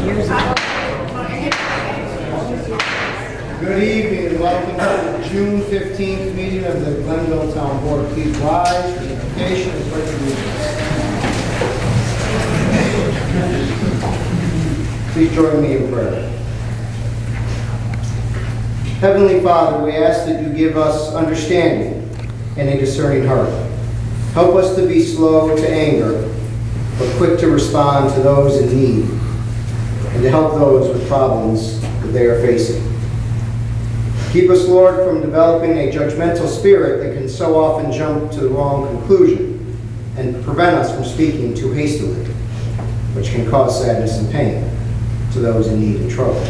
years ago. Good evening and welcome to the June 15th meeting of the Glenville Town Board. Please rise for the invocation and pledge allegiance. Please join me in prayer. Heavenly Father, we ask that you give us understanding and a discerning heart. Help us to be slow to anger, but quick to respond to those in need, and to help those with problems that they are facing. Keep us, Lord, from developing a judgmental spirit that can so often jump to the wrong conclusion and prevent us from speaking too hastily, which can cause sadness and pain to those in need and trouble.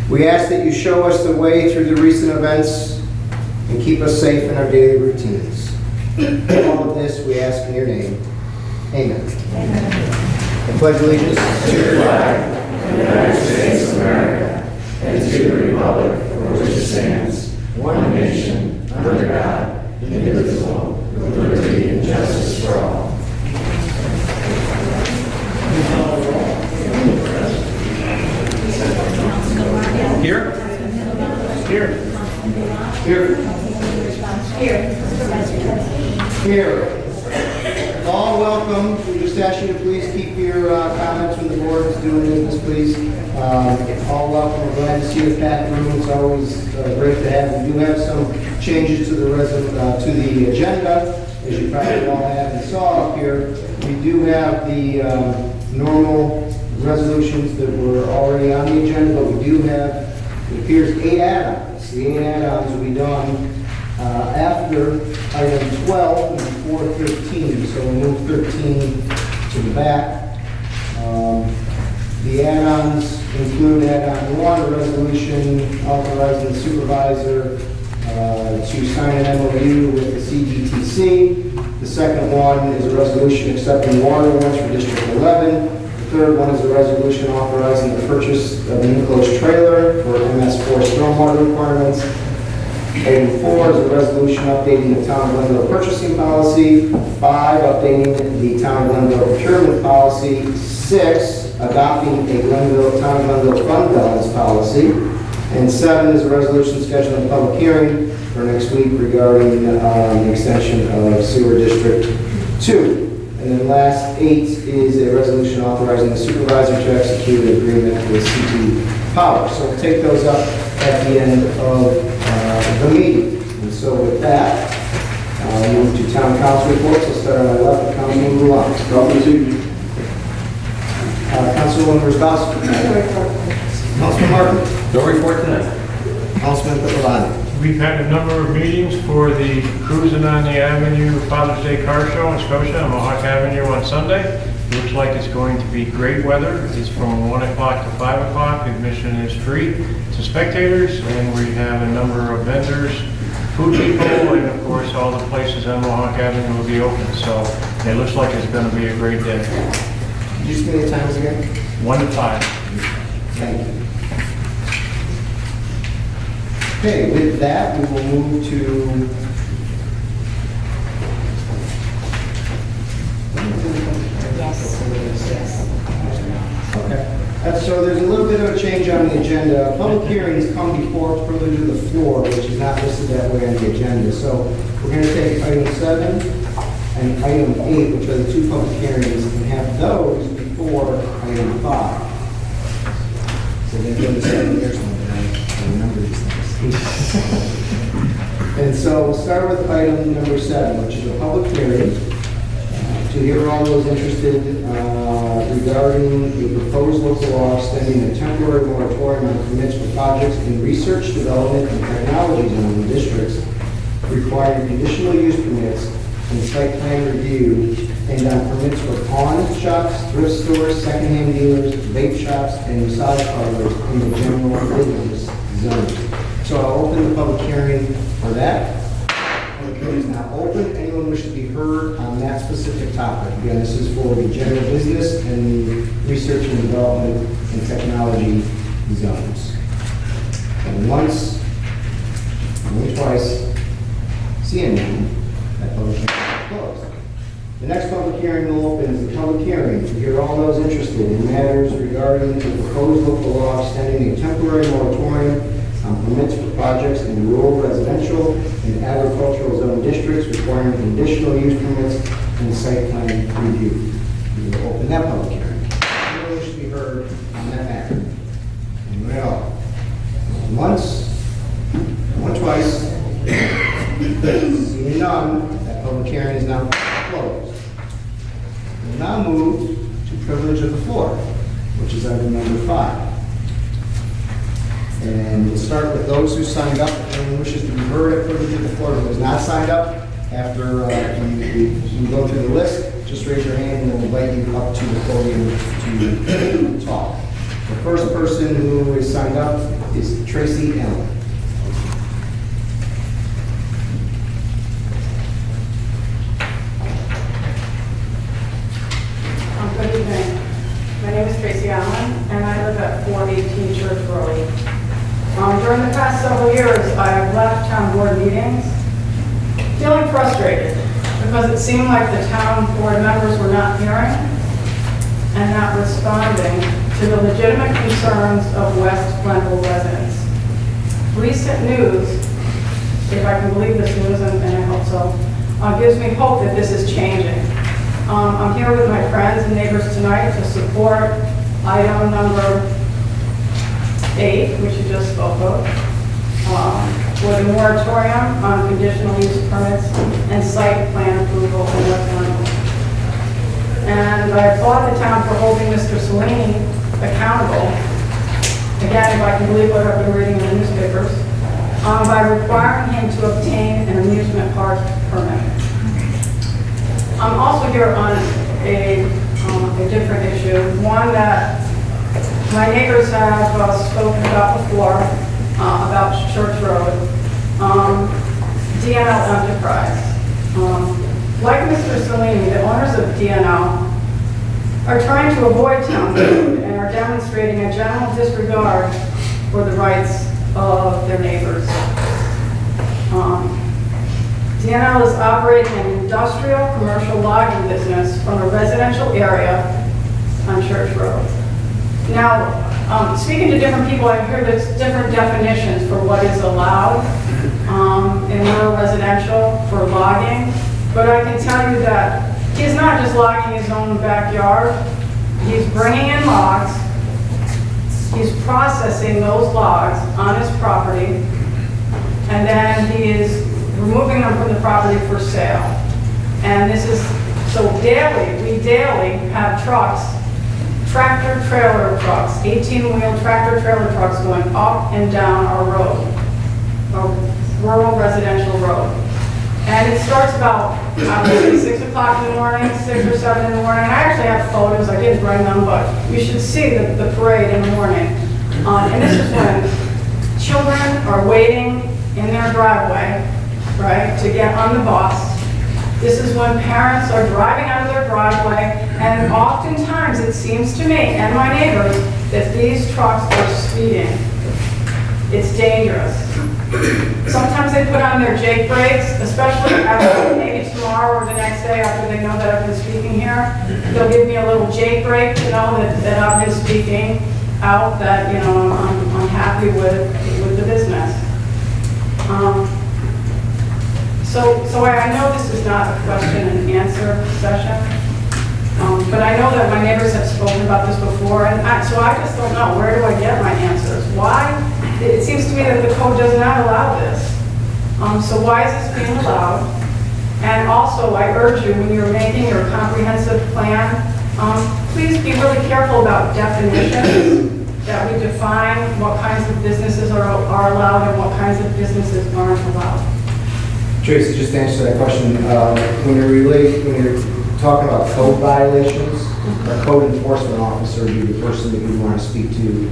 We ask that you show us the way through the recent events and keep us safe in our daily routines. All of this we ask in your name. Amen. Amen. I pledge allegiance to the flag of the United States of America and to the republic for which it stands, one nation, under God, indivisible, with liberty and justice for all. Here? Here. Here. Here. All welcome. We just ask you to please keep your comments when the board is doing business, please. All welcome. We're glad to see the packed room. It's always great to have. We do have some changes to the agenda, as you probably all have and saw up here. We do have the normal resolutions that were already on the agenda, but we do have, it appears, 8 add-ons. The 8 add-ons will be done after item 12 and before 13. So we'll move 13 to the back. The add-ons include add-on 1, a resolution authorizing the supervisor to sign an MOU with the CDTC. The second one is a resolution accepting water warrants for District 11. The third one is a resolution authorizing the purchase of an enclosed trailer for MS4 stormwater requirements. Item 4 is a resolution updating the Town of Glenville purchasing policy. 5, updating the Town of Glenville procurement policy. 6, adopting a Town of Glenville fund balance policy. And 7 is a resolution scheduling a public hearing for next week regarding the extension of Sewer District 2. And then last 8 is a resolution authorizing the supervisor to execute an agreement with CP Power. So we'll take those up at the end of the meeting. And so with that, I'll move to town council reports. I'll start on my left with Councilman Ruan. Councilwoman Rosbowski. Councilman Martin. No report tonight. Councilman Pittavani. We've had a number of meetings for the Cruising on the Avenue Father's Day Car Show in Scotia on Mohawk Avenue on Sunday. Looks like it's going to be great weather. It's from 1 o'clock to 5 o'clock. Admission is free to spectators, and we have a number of vendors, food people, and of course all the places on Mohawk Avenue will be open. So it looks like it's going to be a great day. Could you just give me the times again? 1 to 5. Thank you. Okay, with that, we will move to okay. So there's a little bit of a change on the agenda. Public hearings come before privilege of the floor, which is not listed that way on the agenda. So we're going to take item 7 and item 8, which are the 2 public hearings, and have those before item 5. So they're doing the 7 years one, I remember these things. And so we'll start with item number 7, which is a public hearing to hear all those interested regarding the proposed local law extending a temporary moratorium on permits for projects in research, development, and technology zone districts requiring conditional use permits and site plan review, and on permits for pawn shops, thrift stores, secondhand dealers, vape shops, and massage parlors in the general business zone. So I'll open the public hearing for that. Public hearing is now open. Anyone wish to be heard on that specific topic? Again, this is for the general business and the research and development and technology zones. And once, only twice, seeing none, that public hearing is closed. The next public hearing will open is the public hearing to hear all those interested in matters regarding the proposed local law extending a temporary moratorium on permits for projects in rural residential and agricultural zone districts requiring conditional use permits and site plan review. We will open that public hearing. Anyone wish to be heard on that matter? Anyone at all? Once, one twice. Seeing none, that public hearing is now closed. We'll now move to privilege of the floor, which is item number 5. And we'll start with those who signed up. If anyone wishes to be heard at privilege of the floor who has not signed up, after we go through the list, just raise your hand and we'll invite you up to the podium to talk. The first person who is signed up is Tracy Allen. Good evening. My name is Tracy Allen, and I live at 418 Church Road. During the past several years, I have left town board meetings feeling frustrated because it seemed like the town board members were not hearing and not responding to the legitimate concerns of West Glenville residents. Recent news, if I can believe this news, and I hope so, gives me hope that this is changing. I'm here with my friends and neighbors tonight to support item number 8, which you just spoke of, for the moratorium on conditional use permits and site plan approval in West Glenville. And I applaud the town for holding Mr. Cellini accountable, again, if I can believe what I've been reading in the newspapers, by requiring him to obtain an amusement park permit. I'm also here on a different issue, one that my neighbors have spoken about before, about Church Road, DNL Enterprise. Like Mr. Cellini, the owners of DNL are trying to avoid town code and are demonstrating a general disregard for the rights of their neighbors. DNL is operating an industrial commercial logging business from a residential area on Church Road. Now, speaking to different people, I've heard there's different definitions for what is allowed in rural residential for logging, but I can tell you that he's not just logging his own backyard. He's bringing in logs, he's processing those logs on his property, and then he is removing them from the property for sale. And this is, so we daily have trucks, tractor trailer trucks, 18-wheel tractor trailer trucks going up and down our road, our rural residential road. And it starts about, I would say 6 o'clock in the morning, 6 or 7 in the morning. I actually have photos, I didn't bring them, but you should see the parade in the morning. And this is when children are waiting in their driveway, right, to get on the bus. This is when parents are driving out of their driveway, and oftentimes it seems to me and my neighbors that these trucks are speeding. It's dangerous. Sometimes they put on their Jake brakes, especially after maybe tomorrow or the next day after they know that I've been speaking here. They'll give me a little Jake brake to know that I've been speaking out, that, you know, I'm happy with the business. So I know this is not a question and answer session, but I know that my neighbors have spoken about this before, and so I just don't know, where do I get my answers? Why? It seems to me that the code does not allow this. So why is this being allowed? And also, I urge you, when you're making your comprehensive plan, please be really careful about definitions, that we define what kinds of businesses are allowed and what kinds of businesses aren't allowed. Tracy, just to answer that question, when you're talking about code violations, a code enforcement officer would be the person that you want to speak to.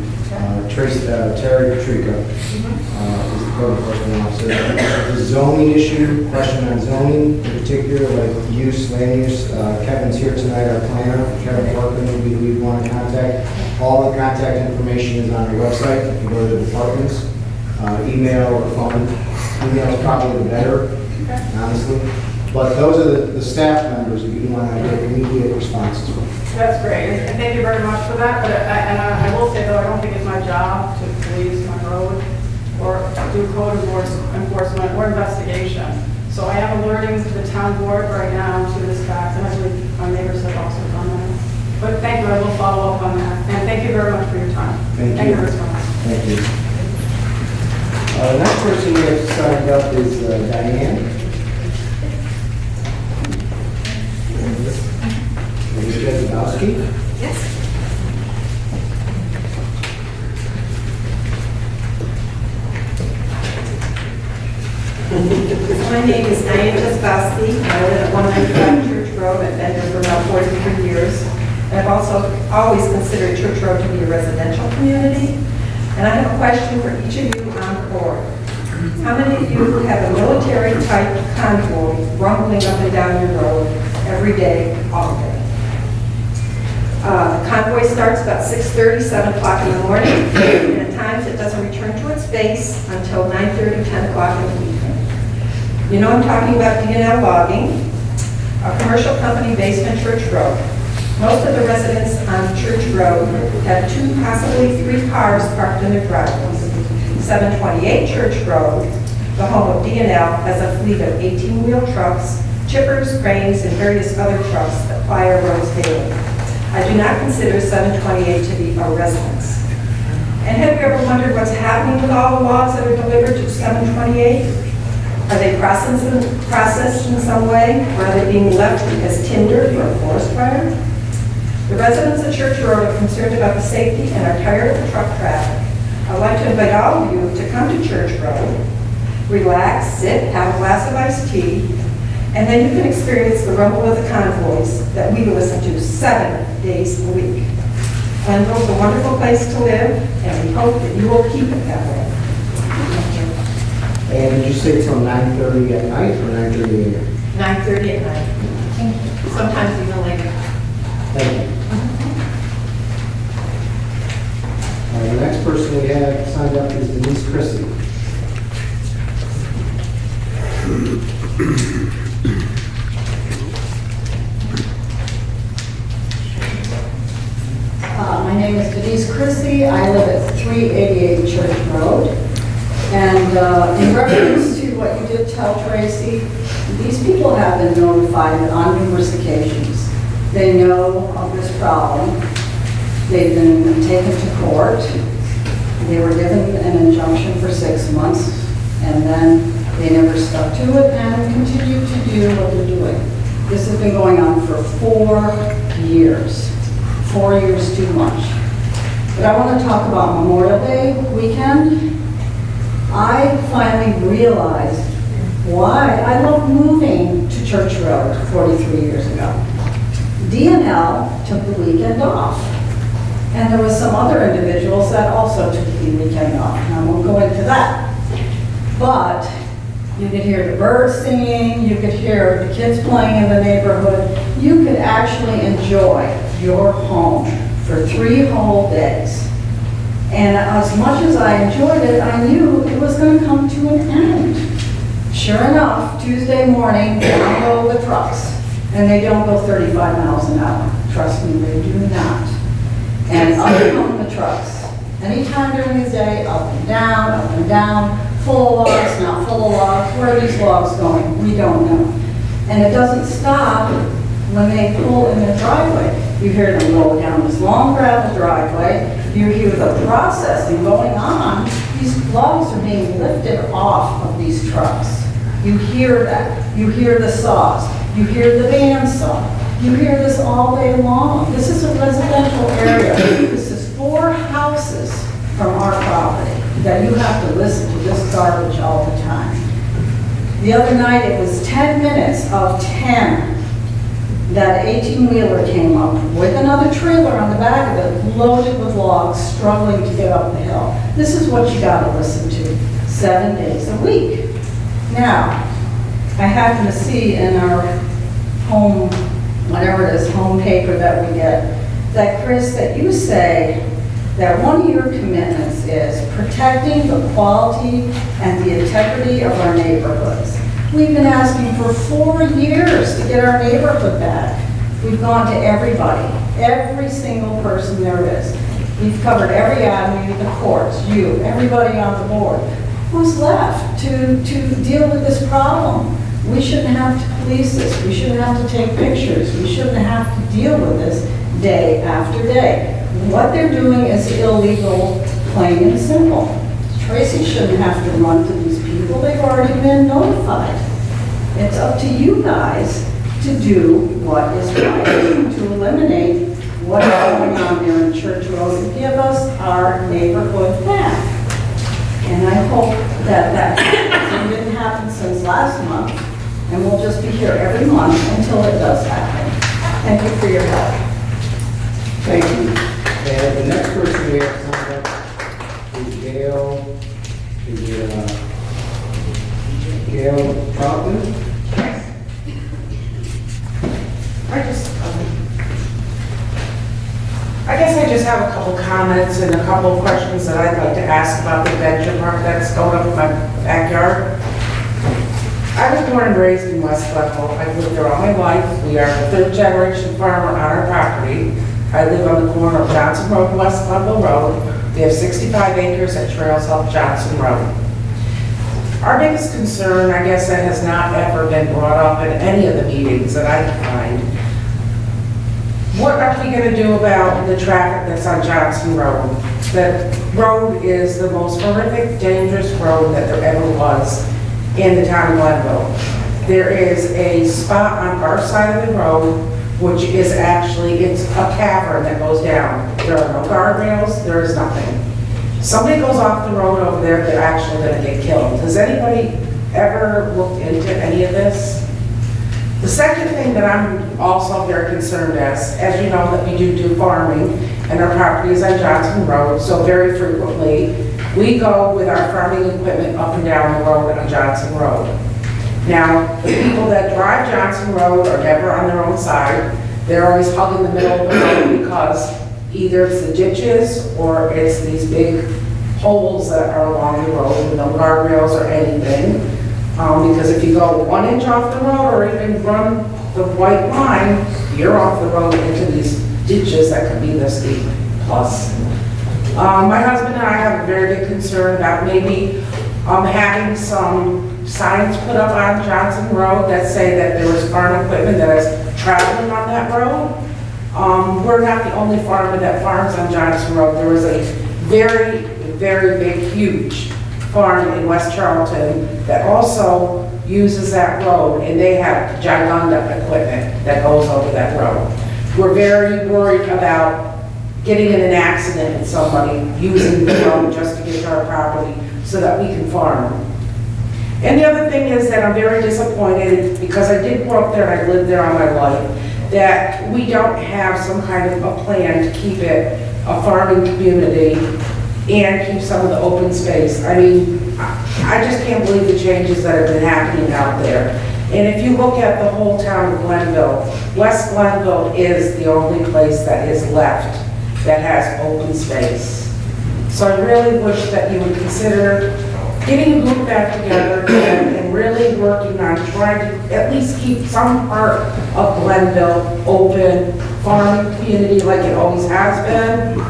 Terry Patrica is the code enforcement officer. The zoning issue, question on zoning in particular, like use, land use, Kevin's here tonight, our planner, Kevin Parkman would be who you'd want to contact. All the contact information is on our website. If you go to the departments, email or phone. Email is probably the better, honestly. But those are the staff members that you want to get immediate responses from. That's great, and thank you very much for that, but I will say though, I don't think it's my job to police my road or do code enforcement or investigation. So I am alerting the town board right now to this fact, and I believe our neighbors have also done that. But thank you, I will follow up on that, and thank you very much for your time. Thank you. For your response. Thank you. The next person we have signed up is Diane. Jezebowski. Yes. My name is Diane Jezebowski. I live at 195 Church Road. I've been here for about 43 years. And I've also always considered Church Road to be a residential community. And I have a question for each of you on the board. How many of you have a military-type convoy rumbling up and down your road every day, all day? The convoy starts about 6:30, 7 o'clock in the morning, and at times it doesn't return to its base until 9:30, 10 o'clock in the evening. You know I'm talking about D&L Logging, a commercial company based on Church Road. Most of the residents on Church Road have 2, possibly 3 cars parked in their driveways. 728 Church Road, the home of D&L, has a fleet of 18-wheel trucks, chippers, cranes, and various other trucks that ply our roads daily. I do not consider 728 to be a residence. And have you ever wondered what's happening with all the logs that are delivered to 728? Are they processed in some way, or are they being left as tinder for a forest fire? The residents of Church Road are concerned about the safety and are tired of the truck traffic. I'd like to invite all of you to come to Church Road, relax, sit, have a glass of iced tea, and then you can experience the rumble of the convoys that we listen to 7 days a week. Glenville's a wonderful place to live, and we hope that you will keep it that way. And did you say till 9:30 at night or 9:30 a.m.? 9:30 at night. Sometimes even later. Thank you. The next person we have signed up is Denise Chrissy. My name is Denise Chrissy. I live at 388 Church Road. And in reference to what you did tell Tracy, these people have been notified on numerous occasions. They know of this problem. They've been taken to court. They were given an injunction for 6 months, and then they never stuck to it and continued to do what they're doing. This has been going on for 4 years. 4 years too much. But I want to talk about Memorial Day weekend. I finally realized why I love moving to Church Road 43 years ago. D&L took the weekend off. And there was some other individuals that also took the weekend off. And I won't go into that. But you could hear the birds singing, you could hear the kids playing in the neighborhood. You could actually enjoy your home for 3 whole days. And as much as I enjoyed it, I knew it was going to come to an end. Sure enough, Tuesday morning, down go the trucks. And they don't go 35 miles an hour. Trust me, they do not. And up come the trucks. Anytime during the day, up and down, full of logs, not full of logs. Where are these logs going? We don't know. And it doesn't stop when they pull in the driveway. You hear them roll down this long gravel driveway. You hear the processing going on. These logs are being lifted off of these trucks. You hear that. You hear the saws. You hear the bandsaw. You hear this all day long. This is a residential area. This is 4 houses from our property that you have to listen to this garbage all the time. The other night, it was 10 minutes of 10 that 18-wheeler came up with another trailer on the back of it, loaded with logs, struggling to get up the hill. This is what you gotta listen to 7 days a week. Now, I happen to see in our home, whatever it is, home paper that we get, that Chris, that you say that one of your commitments is protecting the quality and the integrity of our neighborhoods. We've been asking for 4 years to get our neighborhood back. We've gone to everybody, every single person there is. We've covered every avenue, the courts, you, everybody on the board. Who's left to deal with this problem? We shouldn't have to police this. We shouldn't have to take pictures. We shouldn't have to deal with this day after day. What they're doing is illegal, plain and simple. Tracy shouldn't have to run to these people. They've already been notified. It's up to you guys to do what is right, to eliminate what is going on there in Church Road and give us our neighborhood back. And I hope that didn't happen since last month, and we'll just be here every month until it does happen. Thank you for your help. Thank you. And the next person we have signed up is Gail, Gail Troutman. I guess I just have a couple comments and a couple of questions that I'd like to ask about the adventure park that's going up in my backyard. I was born and raised in West Glenville. I've lived there all my life. We are the third generation farmer on our property. I live on the corner of Johnson Road and West Glenville Road. We have 65 acres at Trails Up Johnson Road. Our biggest concern, I guess, that has not ever been brought up in any of the meetings that I can find. What are we going to do about the traffic that's on Johnson Road? That road is the most horrific, dangerous road that there ever was in the town of Glenville. There is a spot on our side of the road, which is actually, it's a cavern that goes down. There are no guardrails, there is nothing. Somebody goes off the road over there, they're actually going to get killed. Has anybody ever looked into any of this? The second thing that I'm also very concerned as you know that we do farming, and our property is on Johnson Road, so very frequently we go with our farming equipment up and down the road on Johnson Road. Now, the people that drive Johnson Road are never on their own side. They're always hugging the middle of the road because either it's the ditches or it's these big holes that are along the road with no guardrails or anything. Because if you go 1 inch off the road or even run the white line, you're off the road into these ditches that could be this deep plus. My husband and I have a very big concern about maybe having some signs put up on Johnson Road that say that there is farm equipment that is traveling on that road. We're not the only farmer that farms on Johnson Road. There is a very, very big, huge farm in West Charlton that also uses that road, and they have gigunda equipment that goes over that road. We're very worried about getting in an accident with somebody using the road just to get to our property so that we can farm. And the other thing is that I'm very disappointed, because I did grow up there and I lived there all my life, that we don't have some kind of a plan to keep it a farming community and keep some of the open space. I mean, I just can't believe the changes that have been happening out there. And if you look at the whole town of Glenville, West Glenville is the only place that is left that has open space. So I really wish that you would consider getting a group back together and really working on trying to at least keep some part of Glenville open, farming community like it always has been.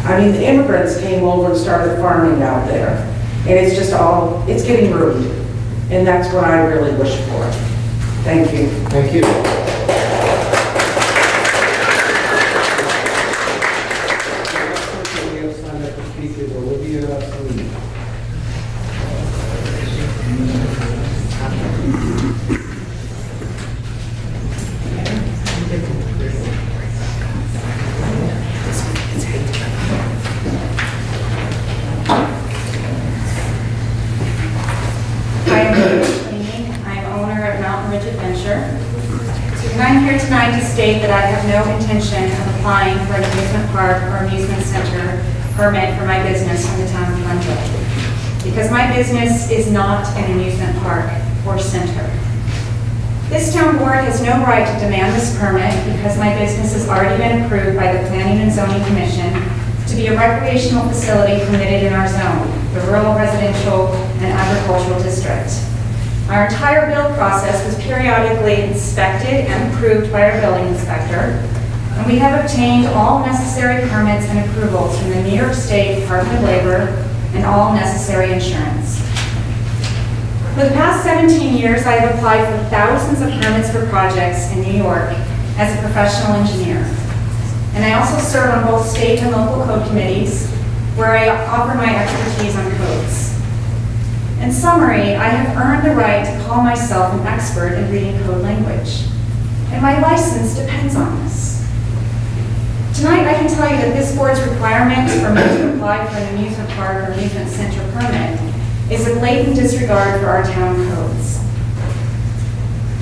I mean, the immigrants came over and started farming out there. And it's just all, it's getting ruined. And that's what I really wish for. Thank you. Thank you. We have signed up to speak with Olivia Salini. I'm here tonight to state that I have no intention of applying for an amusement park or amusement center permit for my business in the town of Glenville, because my business is not an amusement park or center. This town board has no right to demand this permit because my business has already been approved by the Planning and Zoning Commission to be a recreational facility permitted in our zone, the Rural Residential and Agricultural District. Our entire build process was periodically inspected and approved by our building inspector, and we have obtained all necessary permits and approvals from the New York State Department of Labor and all necessary insurance. For the past 17 years, I have applied for thousands of permits for projects in New York as a professional engineer. And I also serve on both state and local code committees where I offer my expertise on codes. In summary, I have earned the right to call myself an expert in reading code language. And my license depends on this. Tonight, I can tell you that this board's requirement for me to apply for an amusement park or amusement center permit is a blatant disregard for our town codes.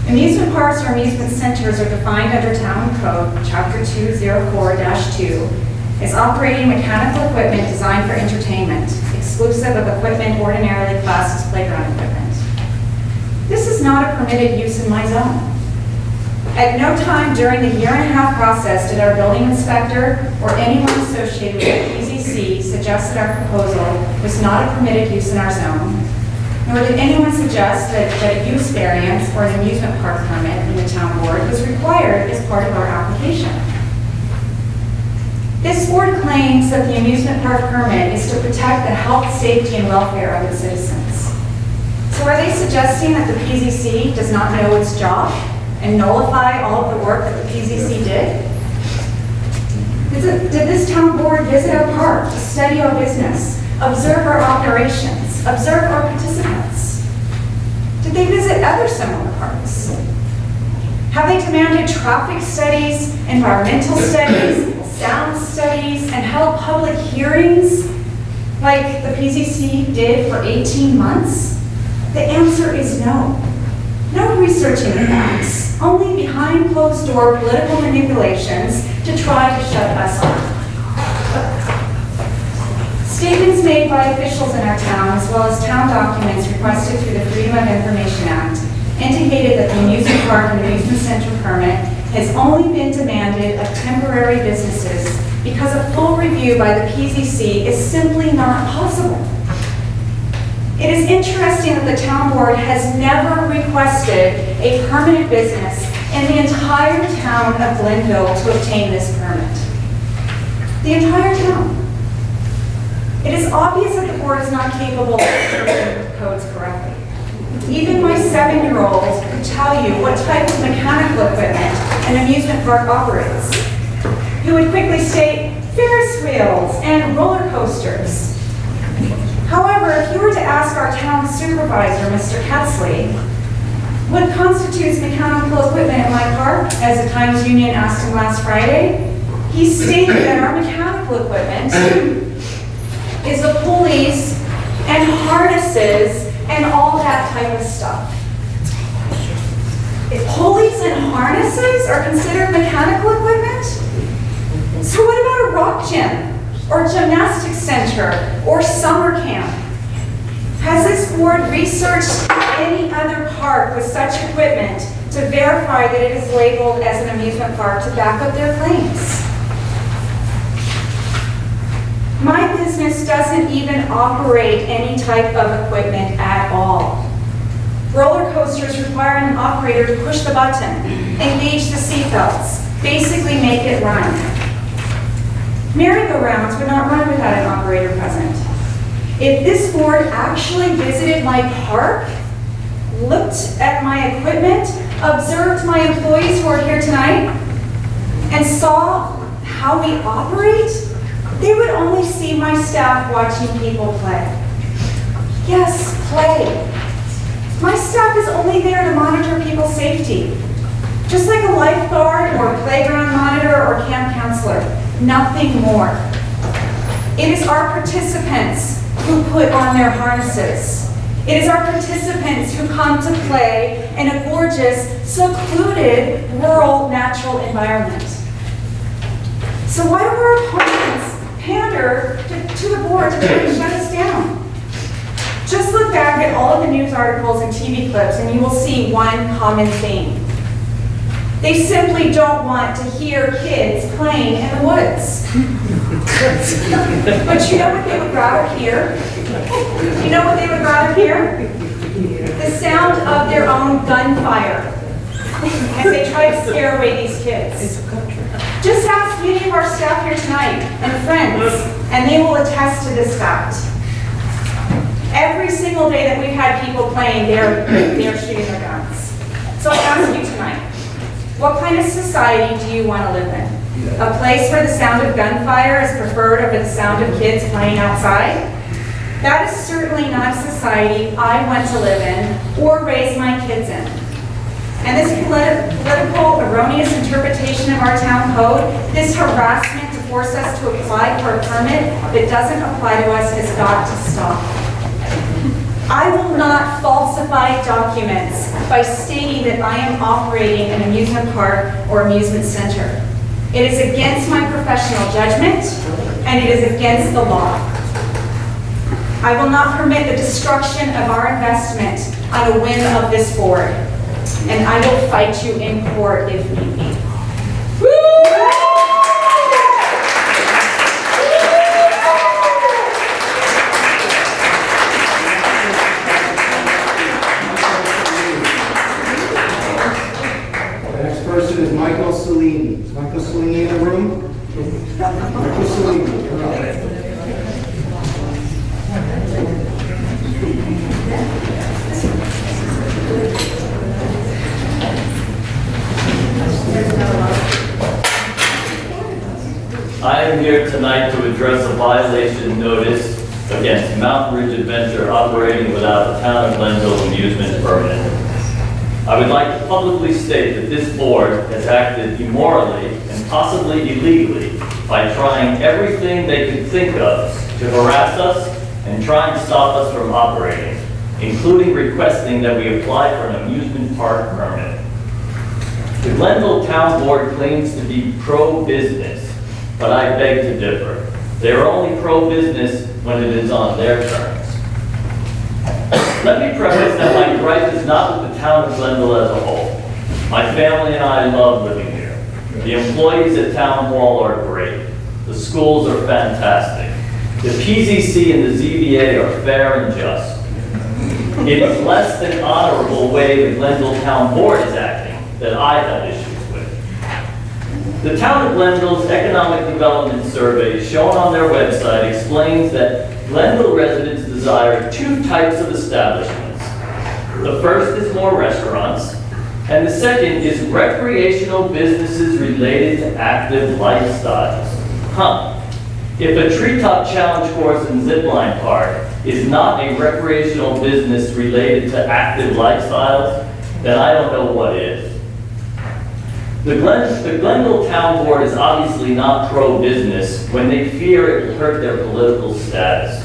Amusement parks or amusement centers are defined under Town Code, Chapter 204-2, as operating mechanical equipment designed for entertainment, exclusive of equipment ordinarily classed as playground equipment. This is not a permitted use in my zone. At no time during the year-and-a-half process did our building inspector or anyone associated with the PZC suggest that our proposal was not a permitted use in our zone, nor did anyone suggest that a use variance or an amusement park permit from the town board was required as part of our application. This board claims that the amusement park permit is to protect the health, safety, and welfare of its citizens. So are they suggesting that the PZC does not know its job and nullify all of the work that the PZC did? Did this town board visit our park to study our business, observe our operations, observe our participants? Did they visit other similar parks? Have they demanded traffic studies, environmental studies, sound studies, and held public hearings like the PZC did for 18 months? The answer is no. No researching the facts, only behind closed door political manipulations to try to shut us up. Statements made by officials in our town, as well as town documents requested through the Freedom of Information Act, indicated that the amusement park and amusement center permit has only been demanded of temporary businesses because a full review by the PZC is simply not possible. It is interesting that the town board has never requested a permanent business in the entire town of Glenville to obtain this permit. The entire town. It is obvious that the board is not capable of interpreting the codes correctly. Even my 7-year-old could tell you what type of mechanical equipment an amusement park operates. He would quickly state Ferris wheels and roller coasters. However, if you were to ask our town supervisor, Mr. Ketzley, what constitutes mechanical equipment at my park, as the Times Union asked him last Friday, he stated that our mechanical equipment is the pulleys and harnesses and all that type of stuff. If pulleys and harnesses are considered mechanical equipment, so what about a rock gym? Or gymnastics center, or summer camp? Has this board researched any other park with such equipment to verify that it is labeled as an amusement park to back up their claims? My business doesn't even operate any type of equipment at all. Roller coasters require an operator to push the button, engage the seatbelts, basically make it run. Merry-go-rounds would not run without an operator present. If this board actually visited my park, looked at my equipment, observed my employees who are here tonight, and saw how we operate, they would only see my staff watching people play. Yes, play. My staff is only there to monitor people's safety. Just like a lifeguard or a playground monitor or camp counselor. Nothing more. It is our participants who put on their harnesses. It is our participants who come to play in a gorgeous, secluded, rural, natural environment. So why do our opponents pander to the board to try to shut us down? Just look back at all of the news articles and TV clips and you will see one common theme. They simply don't want to hear kids playing in the woods. But you know what they would rather hear? You know what they would rather hear? The sound of their own gunfire as they try to scare away these kids. Just ask many of our staff here tonight and friends, and they will attest to this fact. Every single day that we've had people playing, they're shooting their guns. So I ask you tonight, what kind of society do you want to live in? A place where the sound of gunfire is preferred over the sound of kids playing outside? That is certainly not a society I want to live in or raise my kids in. And this political erroneous interpretation of our town code, this harassment to force us to apply for a permit that doesn't apply to us has got to stop. I will not falsify documents by stating that I am operating an amusement park or amusement center. It is against my professional judgment, and it is against the law. I will not permit the destruction of our investment on a whim of this board, and I will fight you in court if need be. The next person is Michael Cellini. Is Michael Cellini in the room? Michael Cellini, come on. I am here tonight to address a violation notice against Mountain Ridge Adventure operating without a Town of Glenville amusement permit. I would like to publicly state that this board has acted immorally and possibly illegally by trying everything they could think of to harass us and try and stop us from operating, including requesting that we apply for an amusement park permit. The Glenville Town Board claims to be pro-business, but I beg to differ. They are only pro-business when it is on their terms. Let me preface that my gripe is not with the town of Glenville as a whole. My family and I love living here. The employees at Town Hall are great. The schools are fantastic. The PZC and the ZBA are fair and just. It is less than honorable way the Glenville Town Board is acting that I have issues with. The Town of Glenville's Economic Development Survey shown on their website explains that Glenville residents desire two types of establishments. The first is more restaurants, and the second is recreational businesses related to active lifestyles. If a treetop challenge course and zipline park is not a recreational business related to active lifestyles, then I don't know what is. The Glenville Town Board is obviously not pro-business when they fear it will hurt their political status.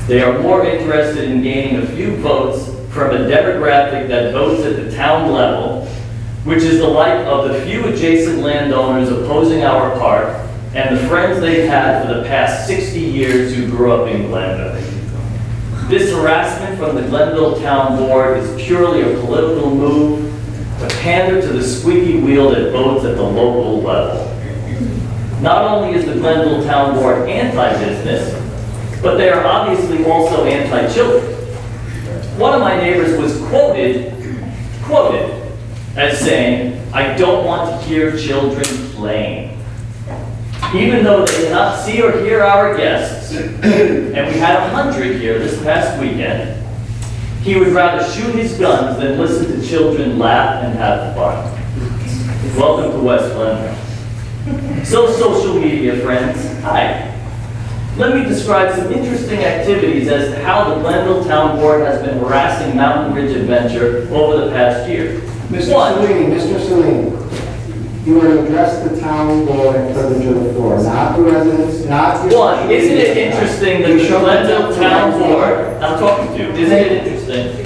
They are more interested in gaining a few votes from a demographic that votes at the town level, which is the like of the few adjacent landowners opposing our park and the friends they've had for the past 60 years who grew up in Glenville. This harassment from the Glenville Town Board is purely a political move to pander to the squeaky wheel that votes at the local level. Not only is the Glenville Town Board anti-business, but they are obviously also anti-children. One of my neighbors was quoted as saying, "I don't want to hear children playing." Even though they cannot see or hear our guests, and we had 100 here this past weekend, he would rather shoot his guns than listen to children laugh and have fun. Welcome to West Glenville. So social media friends, hi. Let me describe some interesting activities as to how the Glenville Town Board has been harassing Mountain Ridge Adventure over the past year. Mr. Cellini, you are to address the town board and privilege of the floor, not the residents, not your... One, isn't it interesting that the Glenville Town Board, I'm talking to, isn't it interesting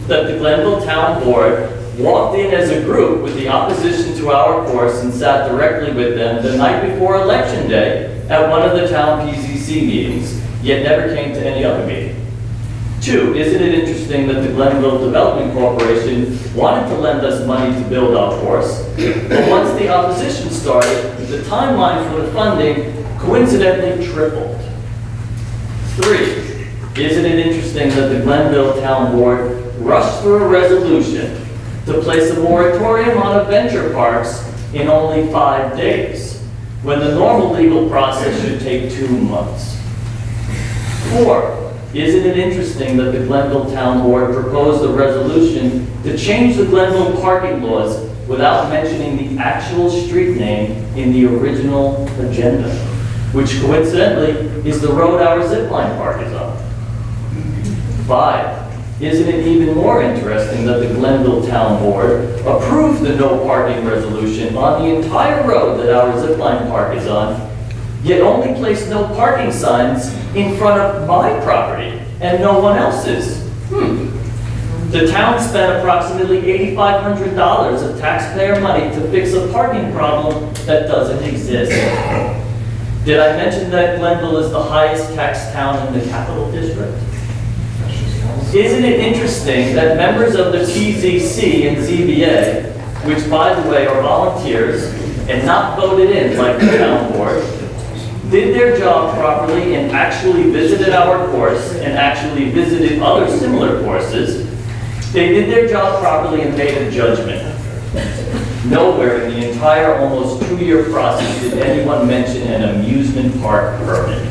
that the Glenville Town Board walked in as a group with the opposition to our course and sat directly with them the night before Election Day at one of the town PZC meetings, yet never came to any other meeting? Two, isn't it interesting that the Glenville Development Corporation wanted to lend us money to build our course, but once the opposition started, the timeline for the funding coincidentally tripled. Three, Isn't it interesting that the Glenville Town Board rushed through a resolution to place a moratorium on adventure parks in only 5 days, when the normal legal process should take 2 months? 4, isn't it interesting that the Glenville Town Board proposed a resolution to change the Glenville parking laws without mentioning the actual street name in the original agenda, which coincidentally is the road our zipline park is on? 5, isn't it even more interesting that the Glenville Town Board approved the no parking resolution on the entire road that our zipline park is on, yet only placed no parking signs in front of my property and no one else's? The town spent approximately $8,500 of taxpayer money to fix a parking problem that doesn't exist. Did I mention that Glenville is the highest tax town in the Capital District? Isn't it interesting that members of the TZC and ZBA, which by the way are volunteers and not voted in like the town board, did their job properly and actually visited our course and actually visited other similar courses? They did their job properly and made a judgment. Nowhere in the entire almost 2-year process did anyone mention an amusement park permit.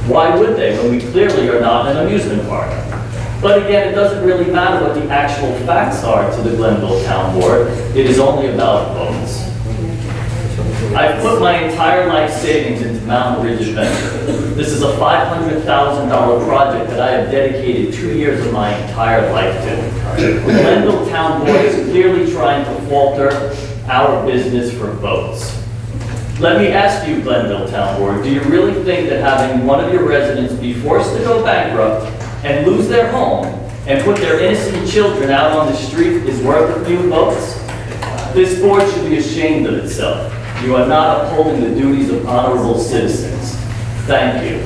Why would they when we clearly are not an amusement park? But again, it doesn't really matter what the actual facts are to the Glenville Town Board. It is only about votes. I've put my entire life savings into Mountain Ridge Adventure. This is a $500,000 project that I have dedicated 2 years of my entire life to. The Glenville Town Board is clearly trying to falter our business for votes. Let me ask you, Glenville Town Board, do you really think that having one of your residents be forced to go bankrupt and lose their home and put their innocent children out on the street is worth a few votes? This board should be ashamed of itself. You are not upholding the duties of honorable citizens. Thank you.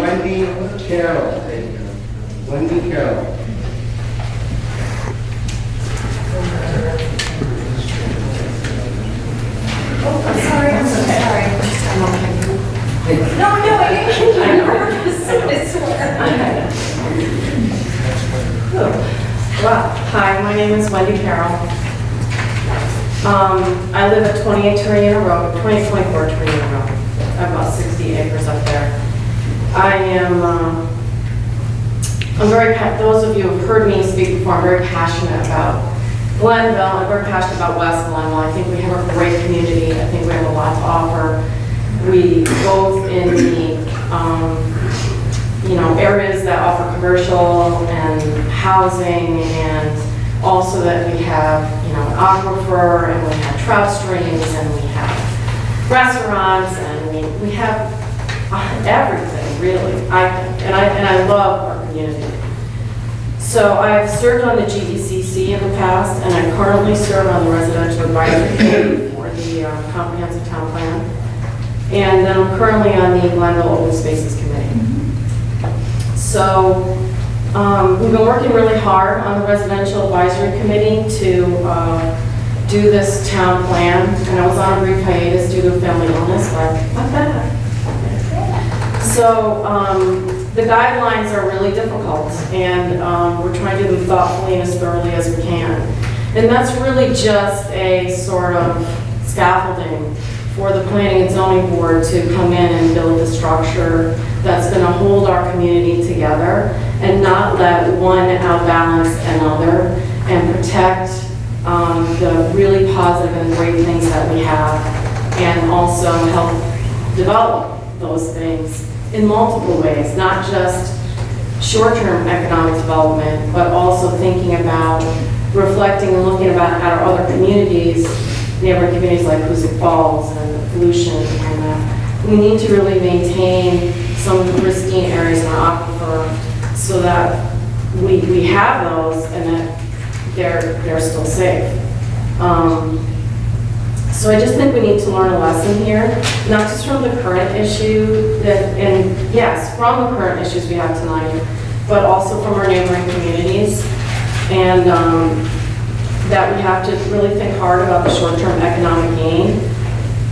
Wendy Carroll. Wendy Carroll. I'm sorry, I'm so sorry. No, I didn't. I'm nervous, I swear. Wow. Hi, my name is Wendy Carroll. I live at 28 Torino Road, 2024 Torino Road. I have about 60 acres up there. I'm very, those of you who have heard me speak before, I'm very passionate about Glenville. I'm very passionate about West Glenville. I think we have a great community. I think we have a lot to offer. We both in the, areas that offer commercial and housing, and also that we have, an aquifer, and we have trout streams, and we have restaurants, and we have everything, really. And I love our community. So I've served on the GECC in the past, and I currently serve on the Residential Advisory Committee for the Comprehensive Town Plan. And then I'm currently on the Glenville Open Spaces Committee. So we've been working really hard on the Residential Advisory Committee to do this town plan. And I was on a brief hiatus due to family illness, but not bad. So the guidelines are really difficult, and we're trying to do them thoughtfully and as thoroughly as we can. And that's really just a sort of scaffolding for the Planning and Zoning Board to come in and build a structure that's going to hold our community together and not let one outbalance another, and protect the really positive and great things that we have, and also help develop those things in multiple ways, not just short-term economic development, but also thinking about reflecting and looking about at our other communities, neighboring communities like Hoosick Falls and the pollution, and we need to really maintain some of the pristine areas in our aquifer so that we have those and that they're still safe. So I just think we need to learn a lesson here, not just from the current issue, and yes, from the current issues we have tonight, but also from our neighboring communities. And that we have to really think hard about the short-term economic gain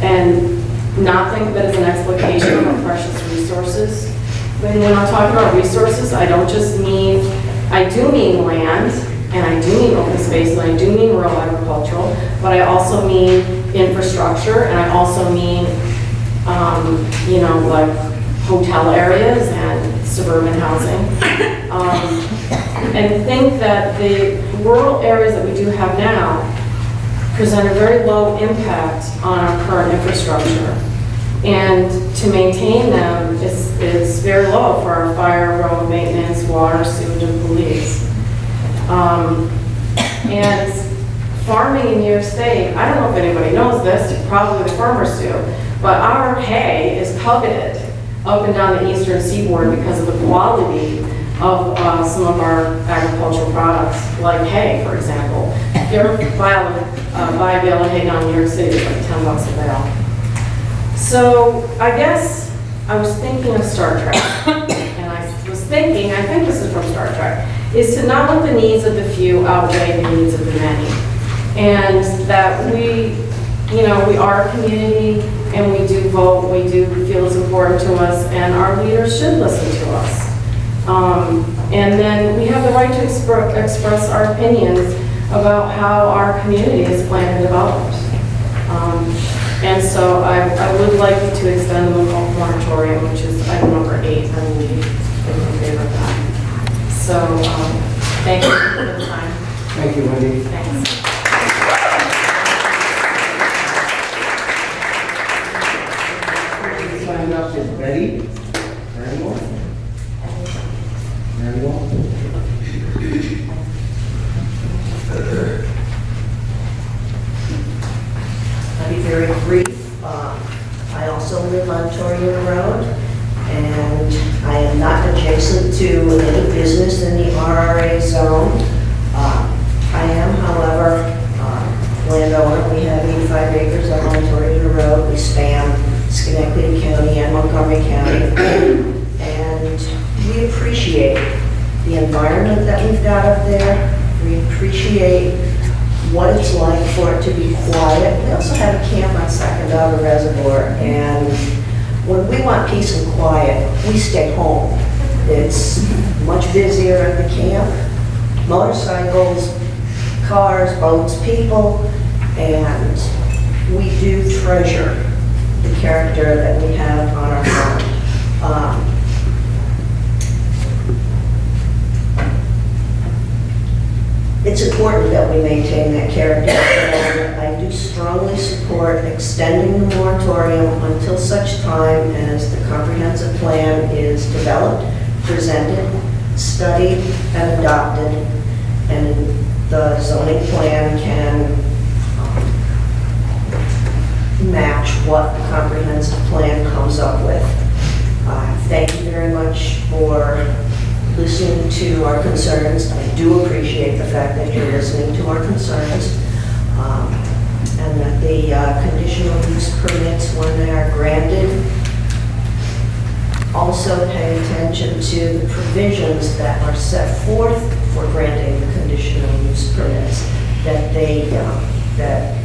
and not think of it as an exploitation of our precious resources. When I'm talking about resources, I don't just mean, I do mean land, and I do mean open space, and I do mean rural agricultural, but I also mean infrastructure, and I also mean, like hotel areas and suburban housing. And think that the rural areas that we do have now present a very low impact on our current infrastructure. And to maintain them is very low for our fire, road maintenance, water, sewage, and police. And farming in New York State, I don't know if anybody knows this, probably the farmers do, but our hay is coveted up and down the eastern seaboard because of the quality of some of our agricultural products, like hay, for example. If you ever buy a bale of hay down in New York City, it's like $10 a bale. So I guess I was thinking of Star Trek, and I think this is from Star Trek, is to not let the needs of the few outweigh the needs of the many. And that we are a community, and we do vote, we do feel it's important to us, and our leaders should listen to us. And then we have the right to express our opinions about how our community is planned and developed. And so I would like to extend the moratorium, which is item number 8, I believe, in favor of that. So, thank you for the time. Thank you, Wendy. Thanks. Signed up is Betty Randall. I'll be very brief. I also live on Torreon Road, and I am not adjacent to any business in the RRA zone. I am, however, landowner. We have 85 acres on Torreon Road. We span Schenectady County and Montgomery County, and we appreciate the environment that we've got up there. We appreciate what it's like for it to be quiet. We also have a camp on Sacandaga Reservoir, and when we want peace and quiet, we stay home. It's much busier at the camp. Motorcycles, cars, boats, people, and we do treasure the character that we have on our farm. It's important that we maintain that character, and I do strongly support extending the moratorium until such time as the comprehensive plan is developed, presented, studied, and adopted, and the zoning plan can match what the comprehensive plan comes up with. Thank you very much for listening to our concerns. I do appreciate the fact that you're listening to our concerns, and that the conditional use permits, when they are granted, also pay attention to the provisions that are set forth for granting the conditional use permits, that that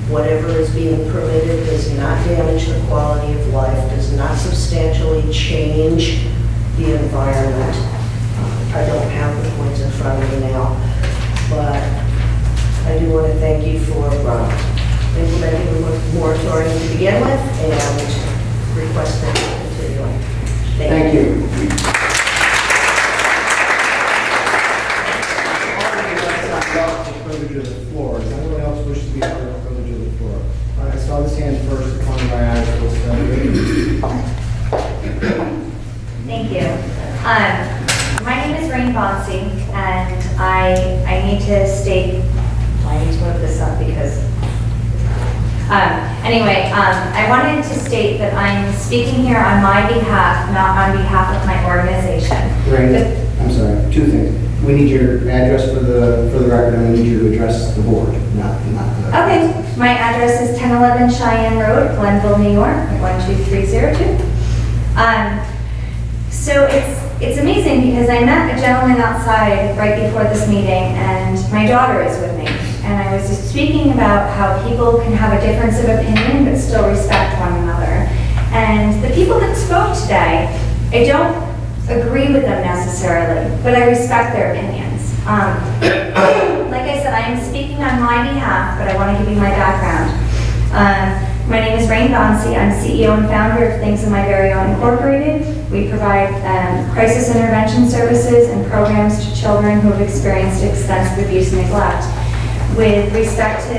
whatever is being permitted does not damage the quality of life, does not substantially change the environment. I don't have the points in front of me now, but I do want to thank you for implementing the moratorium to begin with, and request that you continue. Thank you. Privilege of the floor. Does anyone else wish to be heard on privilege of the floor? I saw this hand first, upon my eyes. Thank you. My name is Rain Bonsi, and I need to state, I need to move this up because, I wanted to state that I'm speaking here on my behalf, not on behalf of my organization. Rain, I'm sorry, two things. We need your address for the record, and we need you to address the board, not the... Okay, my address is 1011 Cheyenne Road, Glenville, New York, 12302. So it's it's amazing because I met a gentleman outside right before this meeting, and my daughter is with me. And I was just speaking about how people can have a difference of opinion but still respect one another. And the people that spoke today, I don't agree with them necessarily, but I respect their opinions. Like I said, I am speaking on my behalf, but I want to give you my background. My name is Rain Bonsi. I'm CEO and founder of Things in My Very Own Incorporated. We provide crisis intervention services and programs to children who have experienced extensive abuse and neglect. With respect to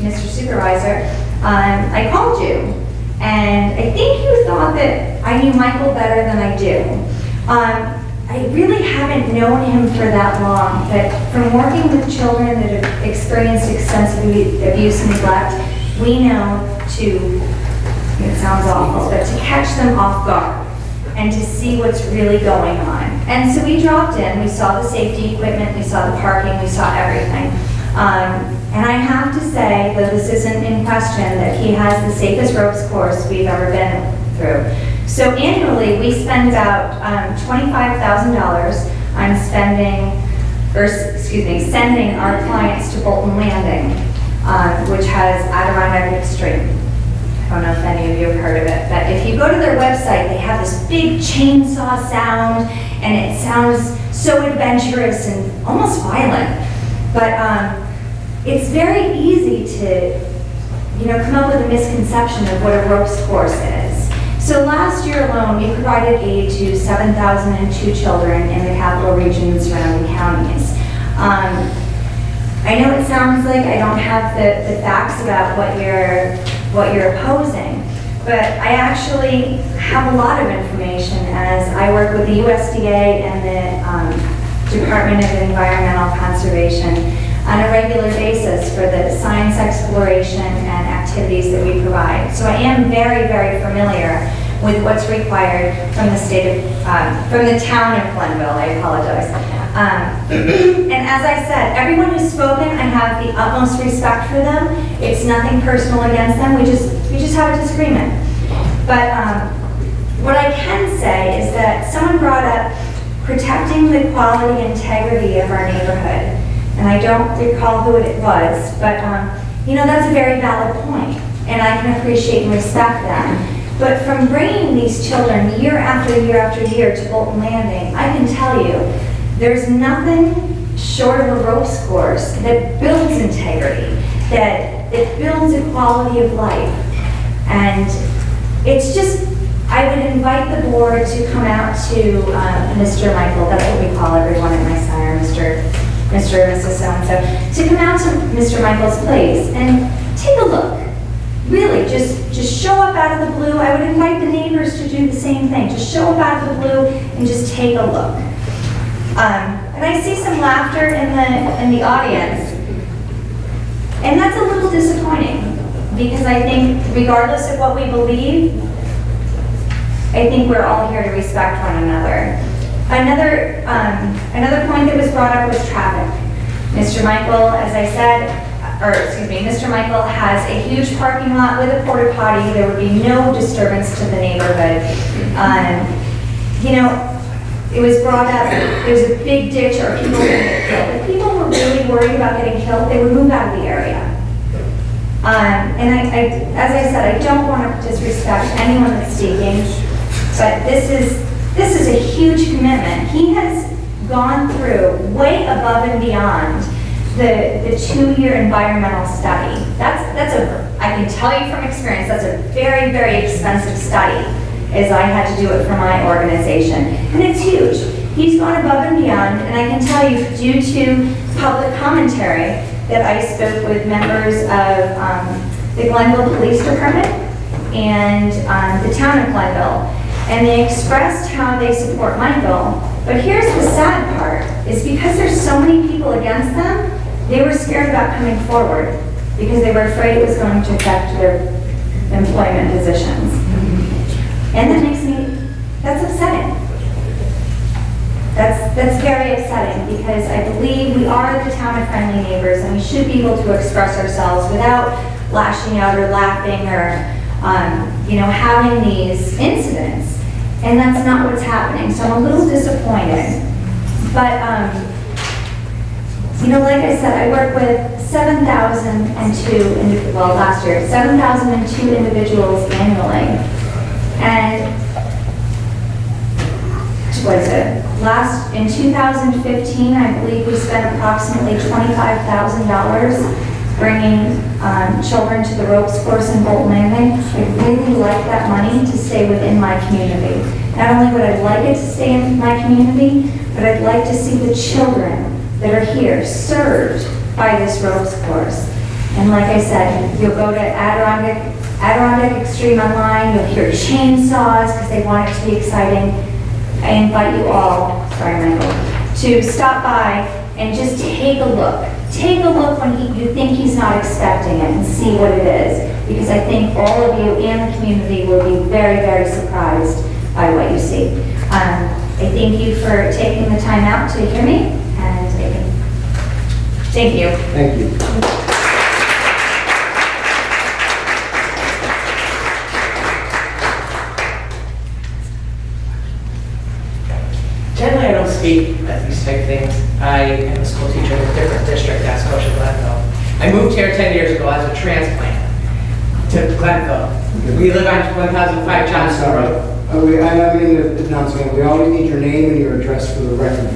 Mr. Supervisor, I called you, and I think you thought that I knew Michael better than I do. I really haven't known him for that long, but from working with children that have experienced extensive abuse and neglect, we know it sounds awful, but to catch them off guard and to see what's really going on. And so we dropped in, we saw the safety equipment, we saw the parking, we saw everything. And I have to say, though this isn't in question, that he has the safest ropes course we've ever been through. So annually, we spend about $25,000 on sending our clients to Bolton Landing, which has Adirondack Extreme. I don't know if any of you have heard of it, but if you go to their website, they have this big chainsaw sound, and it sounds so adventurous and almost violent. But it's very easy to, come up with a misconception of what a ropes course is. So last year alone, we provided aid to 7,002 children in the capital region and surrounding counties. I know it sounds like I don't have the facts about what you're opposing, but I actually have a lot of information as I work with the USDA and the Department of Environmental Conservation on a regular basis for the science exploration and activities that we provide. So I am very, very familiar with what's required from the from the town of Glenville. I apologize. And as I said, everyone who's spoken, I have the utmost respect for them. It's nothing personal against them. We just have a disagreement. But what I can say is that someone brought up protecting the quality and integrity of our neighborhood. And I don't recall who it was, but that's a very valid point, and I can appreciate and respect that. But from bringing these children year after year after year to Bolton Landing, I can tell you, there's nothing short of a ropes course that builds integrity, that builds a quality of life. And it's just, I would invite the board to come out to Mr. Michael, that's what we call everyone at my center, Mr. and Mrs. So-and-so, to come out to Mr. Michael's place and take a look. Really, just show up out of the blue. I would invite the neighbors to do the same thing. Just show up out of the blue and just take a look. And I see some laughter in the audience, and that's a little disappointing because I think regardless of what we believe, I think we're all here to respect one another. Another point that was brought up was traffic. Mr. Michael, Mr. Michael has a huge parking lot with a porta potty. There would be no disturbance to the neighborhood. It was brought up, there's a big ditch or people would get killed. If people were really worried about getting killed, they would move out of the area. And as I said, I don't want to disrespect anyone that's speaking, but this is a huge commitment. He has gone through way above and beyond the 2-year environmental study. I can tell you from experience, that's a very, very expensive study, as I had to do it for my organization. And it's huge. He's gone above and beyond, and I can tell you, due to public commentary, that I spoke with members of the Glenville Police Department and the town of Glenville, and they expressed how they support Michael. But here's the sad part, is because there's so many people against them, they were scared about coming forward because they were afraid it was going to affect their employment positions. And that's upsetting. That's very upsetting because I believe we are the town of friendly neighbors and we should be able to express ourselves without lashing out or laughing or having these incidents. And that's not what's happening, so I'm a little disappointed. But, you know, like I said, I work with 7,002, well, last year, 7,002 individuals annually. And, what is it? In 2015, I believe we spent approximately $25,000 bringing children to the ropes course in Bolton Landing. I really like that money to stay within my community. Not only would I like it to stay in my community, but I'd like to see the children that are here served by this ropes course. And like I said, you'll go to Adirondack Extreme online, you'll hear chainsaws because they want it to be exciting. I invite you all, sorry Michael, to stop by and just take a look. Take a look when you think he's not expecting it and see what it is. Because I think all of you and the community will be very, very surprised by what you see. I thank you for taking the time out to hear me, and thank you. Thank you. Generally, I don't speak at these type of things. I am a school teacher in a different district, that's Scotia Glenville. I moved here 10 years ago as a transplant to Glenville. We live on 1005 Johnson Road. I'm in the announcement. We always need your name and your address for the record.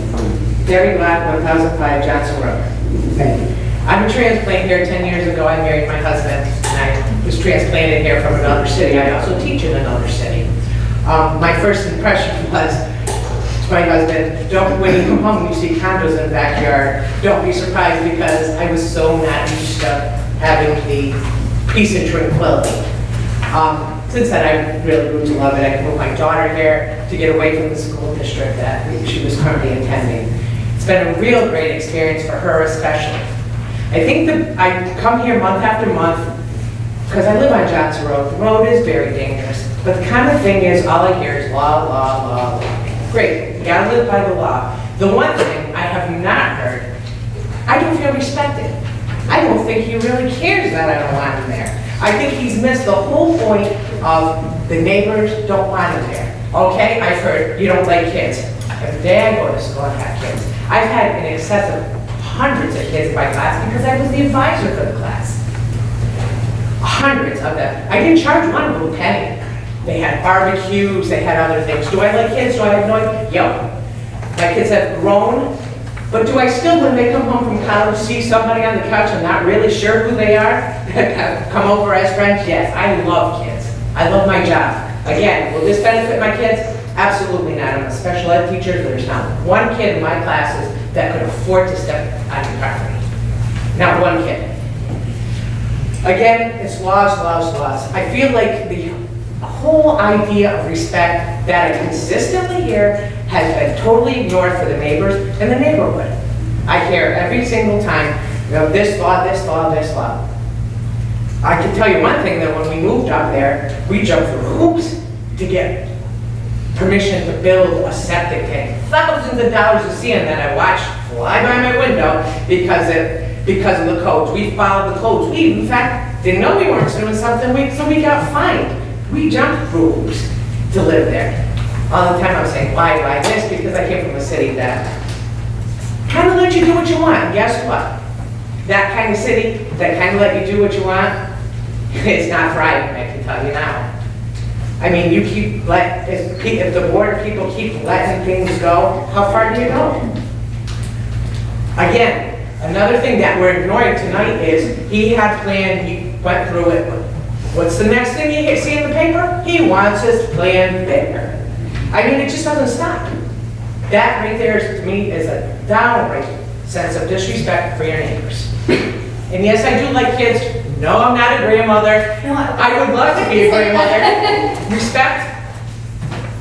Gary Black, 1005 Johnson Road. Thank you. I'm a transplant here. 10 years ago, I married my husband, and I was transplanted here from another city. I also teach in another city. My first impression was, my husband, when you come home and you see condos in the backyard, don't be surprised, because I was so not used to having the peace and tranquility. Since then, I really grew to love it. I moved my daughter here to get away from the school district that she was currently attending. It's been a real great experience for her especially. I think that I come here month after month because I live on Johnson Road. The road is very dangerous, but the kind of thing is, all I hear is law, law, law, law. Great, you gotta live by the law. The one thing I have not heard, I don't feel respected. I don't think he really cares that I don't want him there. I think he's missed the whole point of the neighbors don't want him there. Okay, I've heard you don't like kids. Every day I go to school, I have kids. I've had in excess of hundreds of kids in my class because I was the advisor for the class. Hundreds of them. I didn't charge one little penny. They had barbecues, they had other things. Do I like kids? Do I have no idea? Yep. My kids have grown, but do I still, when they come home from college, see somebody on the couch and not really sure who they are, come over as friends? Yes, I love kids. I love my job. Again, will this benefit my kids? Absolutely not. I'm a special ed teacher. There's not one kid in my classes that could afford to step on the property. Not one kid. Again, it's laws, laws, laws. I feel like the whole idea of respect that I consistently hear has been totally ignored for the neighbors in the neighborhood. I hear every single time, you know, this law, this law, this law. I can tell you one thing, that when we moved up there, we jumped through hoops to get permission to build a septic tank. Thousands of dollars to see, and then I watched fly by my window because of the codes. We followed the codes. We, in fact, didn't know we weren't doing something, so we got fined. We jumped through hoops to live there. All the time I'm saying, why this? Because I came from a city that kind of let you do what you want. And guess what? That kind of city that kind of let you do what you want, it's not thriving, I can tell you now. I mean, you keep if the board of people keep letting things go, how far do you go? Again, another thing that we're ignoring tonight is he had planned, he went through it. What's the next thing you see in the paper? He wants his plan bigger. I mean, it just doesn't stop. That right there, to me, is a downright sense of disrespect for your neighbors. And yes, I do like kids. No, I'm not a grandmother. I would love to be a grandmother. Respect.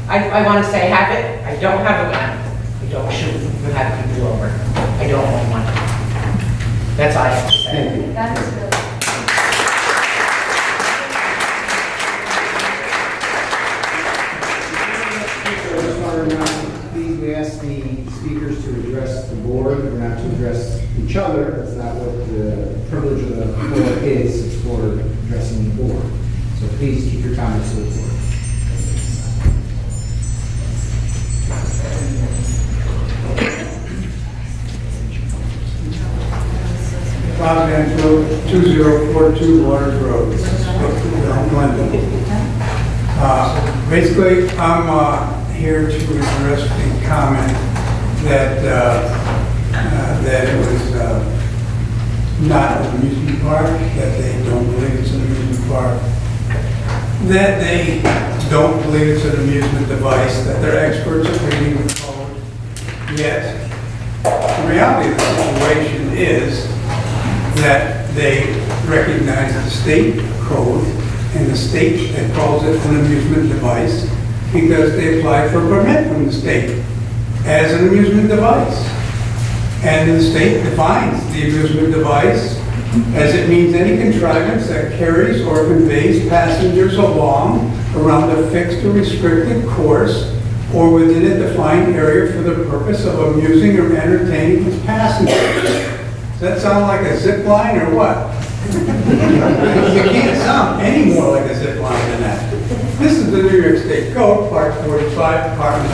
I want to say I have it. I don't have a gun. I don't shoot and have people over. I don't own one. That's all I have to say. Thank you. That is really. Please, we ask the speakers to address the board, or not to address each other. That's not what the privilege of the floor is. It's for addressing the board. So please keep your comments to the board. Los Angeles, 2042 Waters Road, Glendale. Basically, I'm here to address the comment that that it was not an amusement park, that they don't believe it's an amusement park, that they don't believe it's an amusement device, that they're experts at reading the code. Yet, the reality of the situation is that they recognize the state code and the state that calls it an amusement device because they applied for a permit from the state as an amusement device. And the state defines the amusement device as it means any contrivance that carries or conveys passengers along around a fixed or restricted course or within a defined area for the purpose of amusing or entertaining its passengers. Does that sound like a zip line or what? You can't sound any more like a zip line than that. This is the New York State Code, Part 45, Department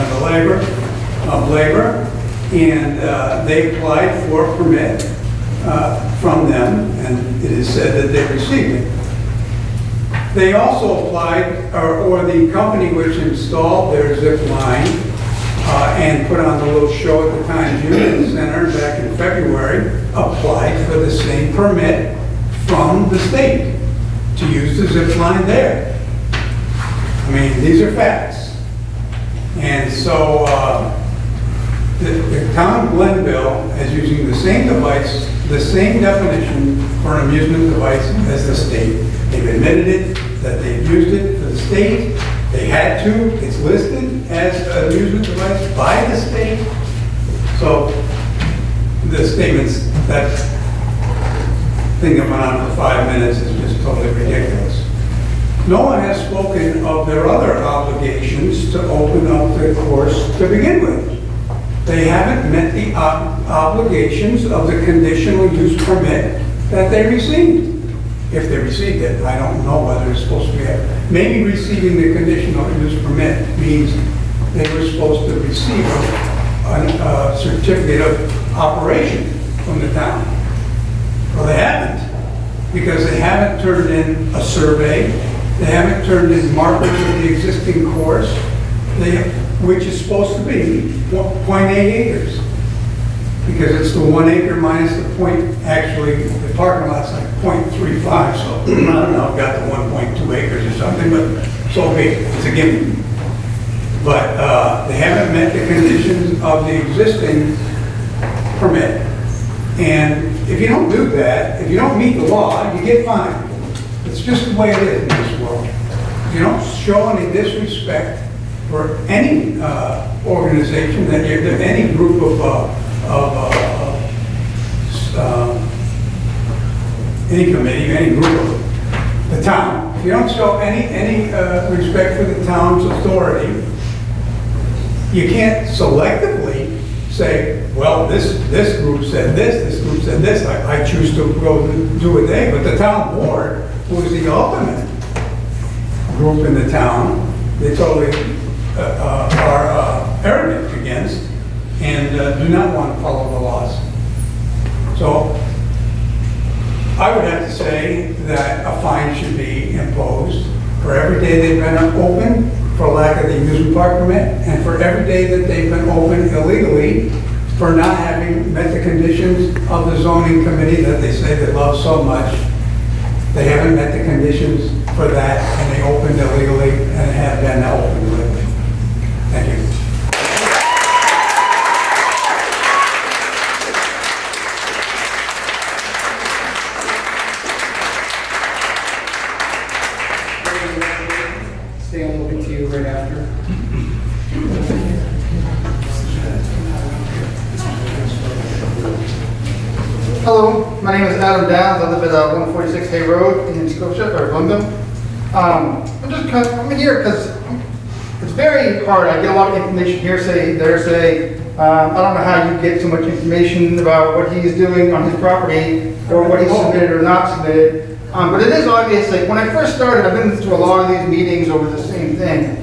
of Labor, and they applied for a permit from them, and it is said that they received it. They also applied, or the company which installed their zip line and put on the little show at the Times Union Center back in February, applied for the same permit from the state to use the zip line there. I mean, these are facts. And so the town of Glenville is using the same device, the same definition for an amusement device as the state. They've admitted it, that they've used it for the state. They had to. It's listed as an amusement device by the state. So the statements, that thing that went on for 5 minutes is just totally ridiculous. No one has spoken of their other obligations to open up the course to begin with. They haven't met the obligations of the conditional use permit that they received. If they received it, I don't know whether it's supposed to be. Maybe receiving the conditional use permit means they were supposed to receive a certificate of operation from the town. Well, they haven't, because they haven't turned in a survey, they haven't turned in markers of the existing course, which is supposed to be 0.8 acres. Because it's the 1 acre minus the point, actually, the parking lot's like 0.35, so I don't know, I've got the 1.2 acres or something, but so be it, it's a given. But they haven't met the conditions of the existing permit. And if you don't do that, if you don't meet the law, you get fined. It's just the way it is in this world. If you don't show any disrespect for any organization, that you're any group of any committee, any group of the town, if you don't show any respect for the town's authority, you can't selectively say, well, this group said this group said this, I choose to go do it there. But the town board, who is the ultimate group in the town, they totally are arrogant against and do not want to follow the laws. So I would have to say that a fine should be imposed for every day they've been open for lack of the amusement park permit, and for every day that they've been open illegally for not having met the conditions of the zoning committee that they say they love so much. They haven't met the conditions for that, and they opened illegally and have been opened illegally. Thank you. Stan will get to you right after. Hello, my name is Adam Downs. I live at 146 Hay Road in Scotia, or London. I'm here because it's very hard. I get a lot of information hearsay, there's I don't know how you get so much information about what he's doing on his property or what he's submitted or not submitted. But it is obvious, like when I first started, I've been to a lot of these meetings over the same thing.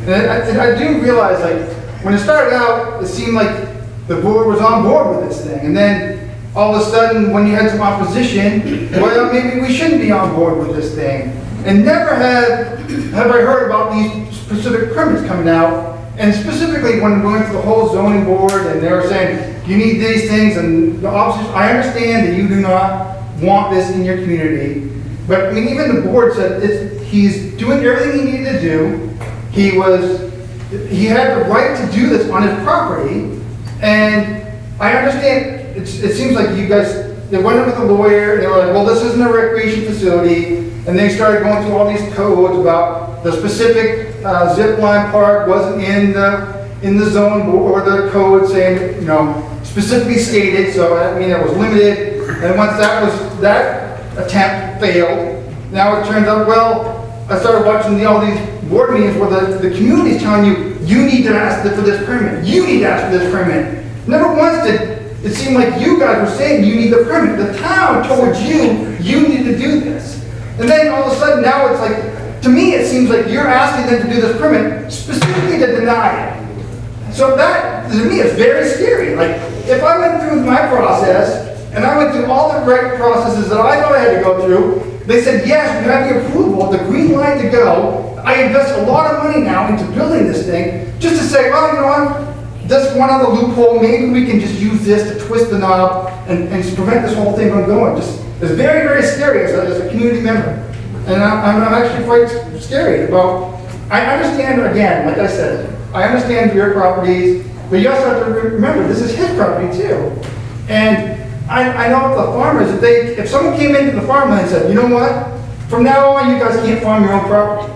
And I do realize, like, when it started out, it seemed like the board was on board with this thing. And then all of a sudden, when you had some opposition, well, maybe we shouldn't be on board with this thing. And never have I heard about these specific permits coming out. And specifically when we went to the whole zoning board and they were saying, you need these things and the officers, I understand that you do not want this in your community. But I mean, even the board said he's doing everything he needed to do. He had the right to do this on his property. And I understand, it seems like you guys, they went in with a lawyer and they were like, well, this isn't a recreation facility. And they started going through all these codes about the specific zip line park wasn't in the zone or the code saying, you know, specifically stated, so I mean, it was limited. And once that attempt failed, now it turns out, well, I started watching all these board meetings where the community is telling you, you need to ask for this permit, you need to ask for this permit. Never once did it seem like you guys were saying you need the permit. The town told you, you need to do this. And then all of a sudden now it's like, to me it seems like you're asking them to do this permit specifically to deny it. So that, to me, is very scary. Like, if I went through my process, and I went through all the right processes that I thought I had to go through, they said, yes, you have the approval, the green light to go. I invest a lot of money now into building this thing, just to say, well, you know what, this one other loophole, maybe we can just use this to twist the knob and prevent this whole thing from going. It's very, very scary as a community member. And I'm actually quite scary about, I understand, again, like I said, I understand your properties, but you also have to remember, this is his property too. And I know the farmers, if someone came into the farmland and said, you know what, from now on you guys can't farm your own property.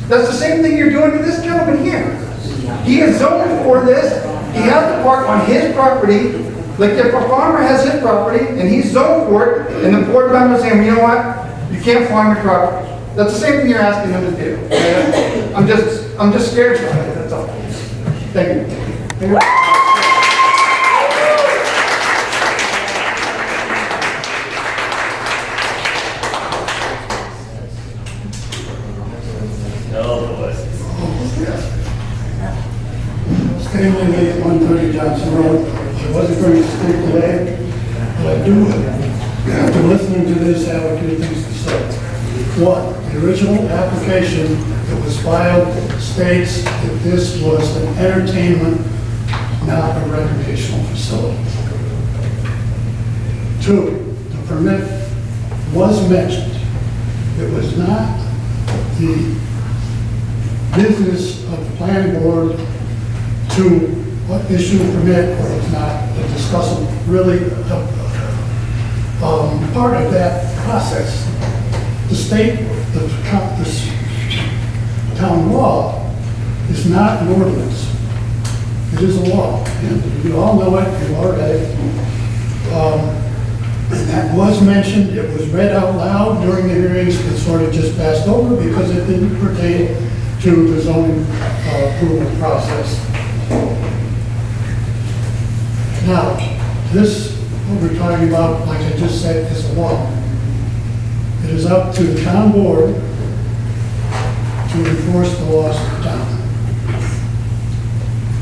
That's the same thing you're doing to this gentleman here. He is zoned for this, he has to park on his property. Like if a farmer has his property and he's zoned for it, and the board member is saying, well, you know what, you can't farm your property. That's the same thing you're asking them to do. And I'm just scared about it, that's all. Thank you. Stanley Lee at 130 Johnson Road. I wasn't going to speak today, but I do, after listening to this, have a few things to say. One, the original application that was filed states that this was an entertainment, not a recreational facility. Two, the permit was mentioned. It was not the business of the planning board to issue a permit, or it's not discussing really part of that process. The state, the town law is not an ordinance. It is a law, and you all know it, you all read it. And that was mentioned, it was read out loud during the hearings, it sort of just passed over because it didn't pertain to the zoning approval process. Now, this, what we're talking about, like I just said, is a law. It is up to the town board to enforce the laws of the town.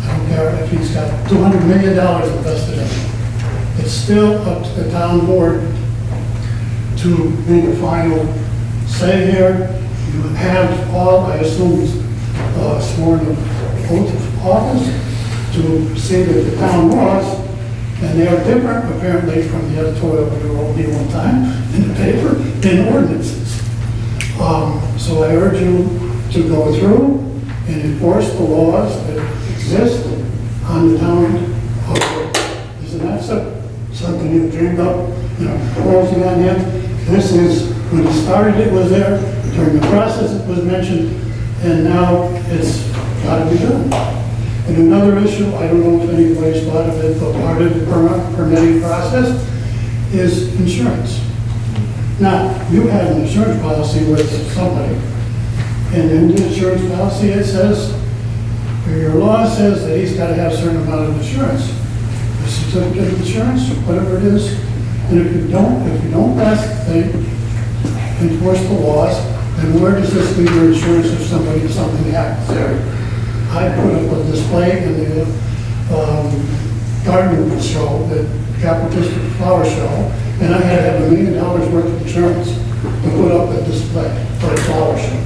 I don't care if he's got $200 million invested in it. It's still up to the town board to make a final say here. You have all, I assume, sworn oath of office to say that the town laws, and they are different apparently from the editorial we wrote me one time in the paper, in ordinances. So I urge you to go through and enforce the laws that exist on the town of, isn't that something you dreamed up, closing on him? This is, when he started it was there, during the process it was mentioned, and now it's got to be done. And another issue, I don't know if anybody's thought of it, but part of the permitting process is insurance. Now, you have an insurance policy with somebody, and in the insurance policy it says, or your law says that he's got to have a certain amount of insurance, a certificate of insurance, or whatever it is. And if you don't pass the thing, enforce the laws, then where does this leave your insurance if something happens there? I put up a display in the garden show that Capital District Flower Show, and I had to have $1 million worth of insurance to put up a display for a flower show.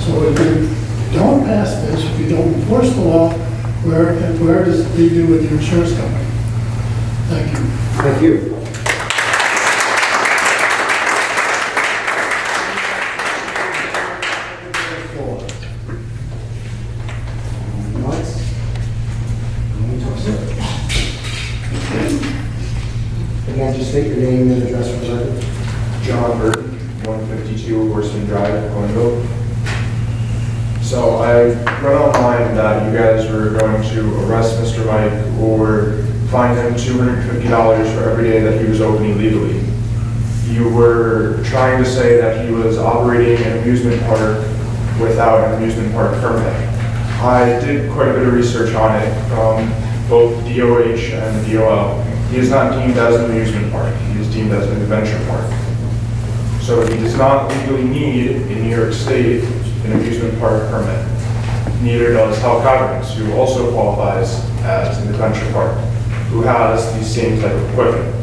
So if you don't pass this, if you don't enforce the law, where does it leave you with the insurance company? Thank you. Thank you. Again, just state your name and address for the record. John Burton, 152 Horseman Drive, Glenville. So I read online that you guys were going to arrest Mr. Mike or fine him $250 for every day that he was open illegally. You were trying to say that he was operating an amusement park without an amusement park permit. I did quite a bit of research on it from both DOH and the DOL. He is not deemed as an amusement park. He is deemed as an adventure park. So he does not legally need, in New York State, an amusement park permit. Neither does Hell Caverns, who also qualifies as an adventure park, who has the same type of equipment.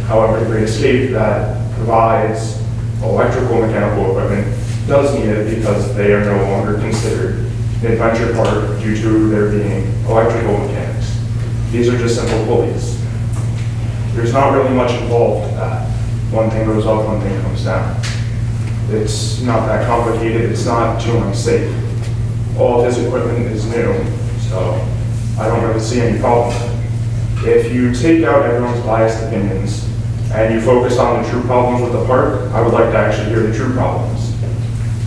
However, the Great Escape that provides electrical mechanical equipment does need it because they are no longer considered an adventure park due to there being electrical mechanics. These are just simple pulleys. There's not really much involved with that. One thing goes up, one thing comes down. It's not that complicated, it's not too unsafe. All of his equipment is new, so I don't really see any problem with it. If you take out everyone's biased opinions and you focus on the true problems with the park, I would like to actually hear the true problems.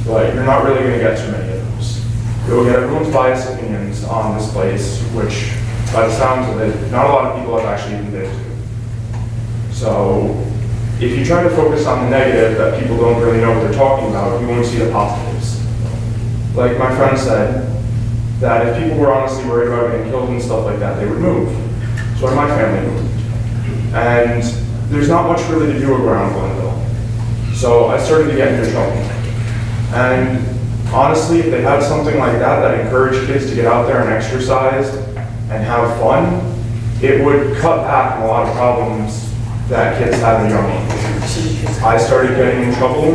But you're not really going to get too many of those. You'll get everyone's biased opinions on this place, which, by the sounds of it, not a lot of people have actually even been to. So, if you try to focus on the negative that people don't really know what they're talking about, you won't see the positives. Like my friend said, that if people were honestly worried about getting killed and stuff like that, they would move. So my family moved. And there's not much really to do around Glenville. So I started to get into trouble. And honestly, if they had something like that encouraged kids to get out there and exercise and have fun, it would cut back on a lot of problems that kids have at a young age. I started getting in trouble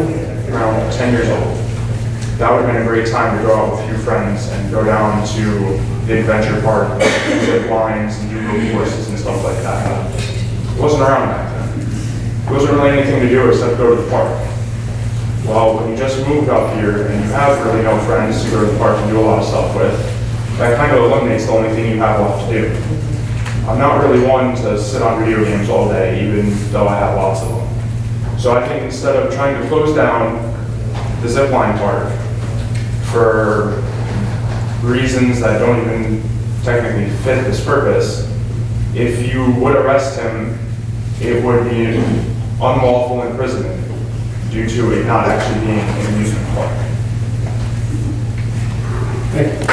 around 10 years old. That would have been a great time to go out with a few friends and go down to the adventure park, zip lines and do rope courses and stuff like that. It wasn't around back then. There wasn't really anything to do except go to the park. Well, when you just moved up here and you have really no friends to go to the park and do a lot of stuff with, that kind of eliminates the only thing you have left to do. I'm not really one to sit on video games all day, even though I have lots of them. So I think instead of trying to close down the zipline park for reasons that don't even technically fit this purpose, if you would arrest him, it would be unlawful imprisonment due to it not actually being an amusement park. Thank you.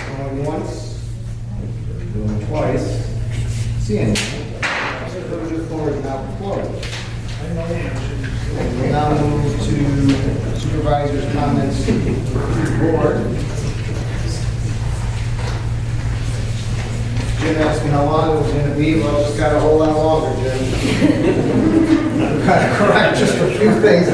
Going once, going twice. See anything? The floor is now closed. We'll now move to supervisor's comments to the board. Jim asked me how long it was going to be. Well, it's got a whole lot longer, Jim. I've got to correct just a few things.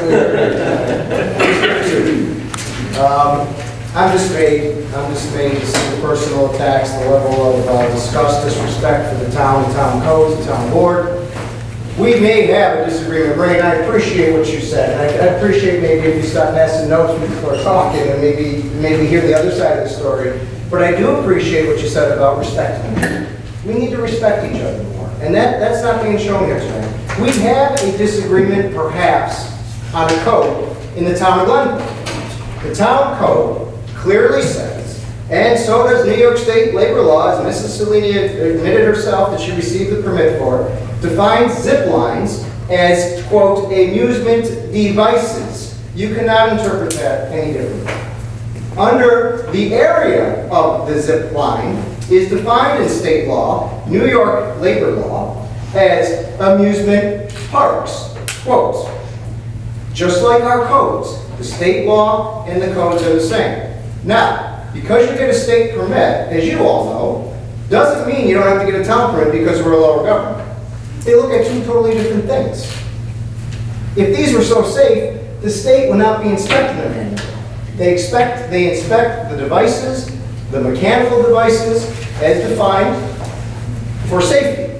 I'm dismayed to see the personal attacks, the level of disgust, disrespect for the town and town codes, the town board. We may have a disagreement, Ray, and I appreciate what you said. And I appreciate maybe if you stop passing notes when people are talking and maybe hear the other side of the story. But I do appreciate what you said about respecting each other. We need to respect each other more. And that's not being shown here tonight. We have a disagreement, perhaps, on a code in the town of Glenville. The town code clearly says, and so does New York State labor law, as Mrs. Cellini admitted herself that she received the permit for, defines zip lines as, quote, amusement devices. You cannot interpret that any differently. Under the area of the zip line is defined in state law, New York labor law, as amusement parks, quote. Just like our codes, The state law and the codes are the same. Now, because you get a state permit, as you all know, doesn't mean you don't have to get a town permit because we're a lower government. They look at two totally different things. If these were so safe, the state would not be inspecting them anymore. They inspect the devices, the mechanical devices, as defined for safety.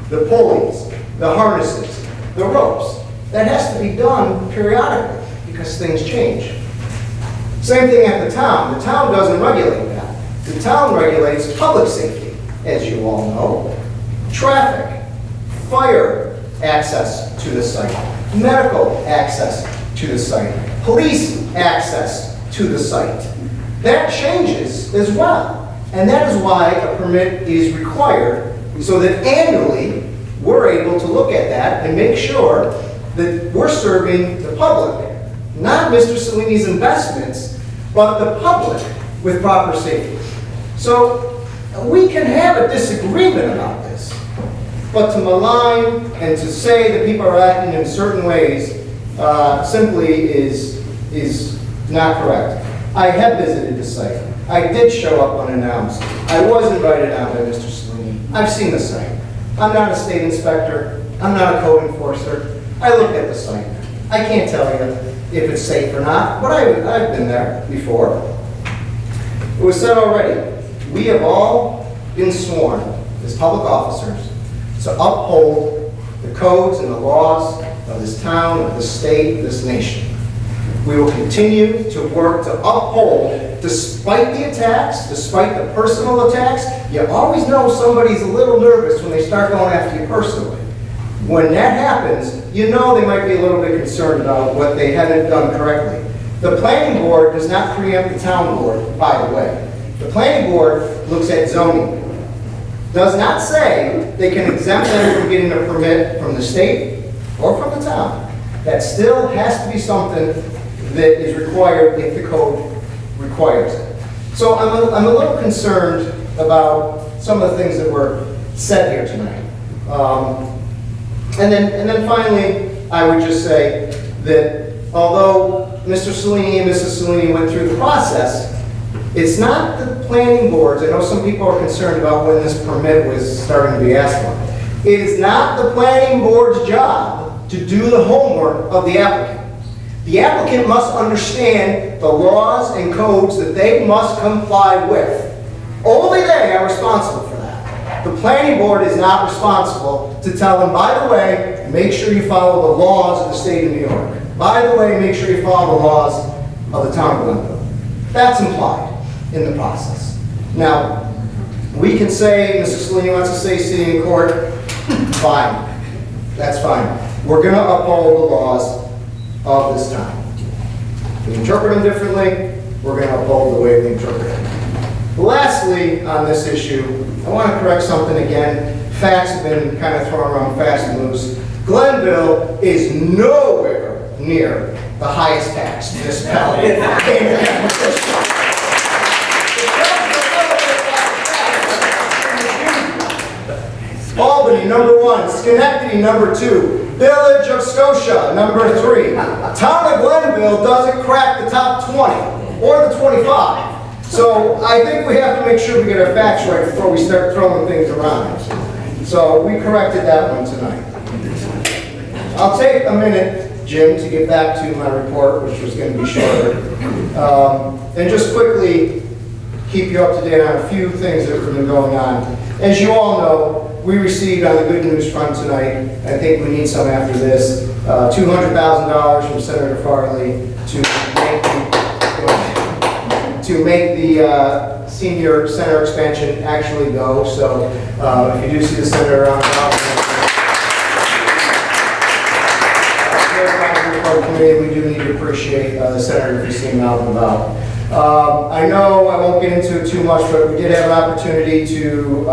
The pulleys, the harnesses, the ropes. That has to be done periodically because things change. Same thing at the town. The town doesn't regulate that. The town regulates public safety, as you all know. Traffic, fire access to the site, medical access to the site, police access to the site. That changes as well. And that is why a permit is required, so that annually we're able to look at that and make sure that we're serving the public, not Mr. Cellini's investments, but the public with proper safety. So we can have a disagreement about this, but to malign and to say that people are acting in certain ways simply is not correct. I have visited the site. I did show up unannounced. I was invited out by Mr. Cellini. I've seen the site. I'm not a state inspector. I'm not a code enforcer. I looked at the site. I can't tell you if it's safe or not, but I've been there before. It was said already, we have all been sworn as public officers to uphold the codes and the laws of this town, of this state, of this nation. We will continue to work to uphold, despite the attacks, despite the personal attacks. You always know somebody's a little nervous when they start going after you personally. When that happens, you know they might be a little bit concerned about what they haven't done correctly. The planning board does not preempt the town board, by the way. The planning board looks at zoning. Does not say they can exempt them from getting a permit from the state or from the town. That still has to be something that is required if the code requires it. So I'm a little concerned about some of the things that were said here tonight. And then finally, I would just say that although Mr. Cellini and Mrs. Cellini went through the process, it's not the planning boards. I know some people are concerned about when this permit was starting to be asked for. It is not the planning board's job to do the homework of the applicant. The applicant must understand the laws and codes that they must comply with. Only they are responsible for that. The planning board is not responsible to tell them, by the way, make sure you follow the laws of the state of New York. By the way, make sure you follow the laws of the town of Glenville. That's implied in the process. Now, we can say, Mr. Cellini wants to say sitting in court, fine. That's fine. We're going to uphold the laws of this town. If we interpret them differently, we're going to uphold the way we interpret them. Lastly, on this issue, I want to correct something again. Facts have been kind of thrown around fast and loose. Glenville is nowhere near the highest tax municipality in the Albany, number 1. Schenectady, number 2. Village of Scotia, number 3. Town of Glenville doesn't crack the top 20 or the 25. So I think we have to make sure we get our facts right before we start throwing things around. So we corrected that one tonight. I'll take a minute, Jim, to get back to my report, which was going to be shorter. And just quickly keep you up to date on a few things that have been going on. As you all know, we received on the good news front tonight, I think we need some after this, $200,000 from Senator Farley to make the senior center expansion actually go. So if you do see the senator around the committee, we do need to appreciate the senator if you see him out and about. I know I won't get into it too much, but we did have an opportunity to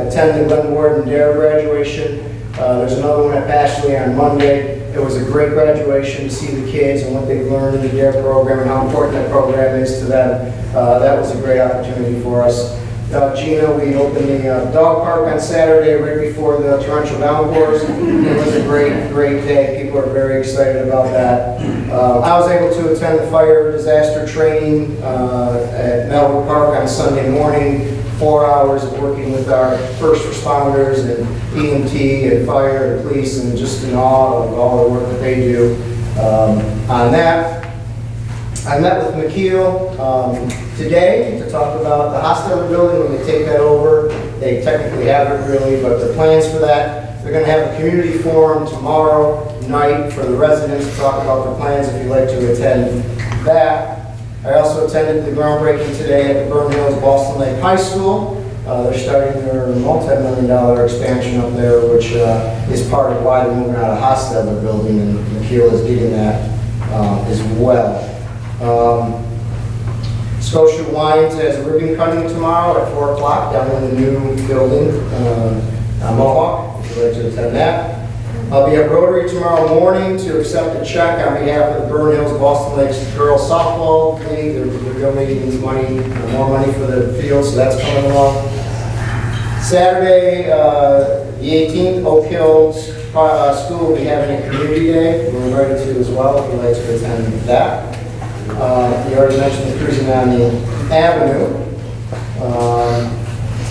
attend the Glenn Ward and Dare graduation. There's another one at Pashley on Monday. It was a great graduation to see the kids and what they've learned in the Dare program and how important that program is to them. That was a great opportunity for us. Gina, we opened the dog park on Saturday right before the torrential downpours. It was a great day. People are very excited about that. I was able to attend the fire disaster training at Melwood Park on Sunday morning. 4 hours of working with our first responders and EMT and fire and police, and just in awe of all the work that they do on that. I met with McKeel today to talk about the hospital building when they take that over. They technically haven't really, but the plans for that. They're going to have a community forum tomorrow night for the residents to talk about their plans if you'd like to attend that. I also attended the groundbreaking today at the Burn Hills Boston Lake High School. They're starting their multi-million-dollar expansion up there, which is part of why they're moving out of Hostetler building, and McKeel is getting that as well. Scotia Wines has a ribbon cutting tomorrow at 4 o'clock down in the new building on Mohawk, if you'd like to attend that. I'll be at Rotary tomorrow morning to accept a check on behalf of the Burn Hills Boston Lakes Girls Softball League. They're donating money, more money for the field, so that's coming along. Saturday, the 18th, Oak Hills School will be having a community day. We're invited to as well if you'd like to attend that. You already mentioned the cruising on the avenue.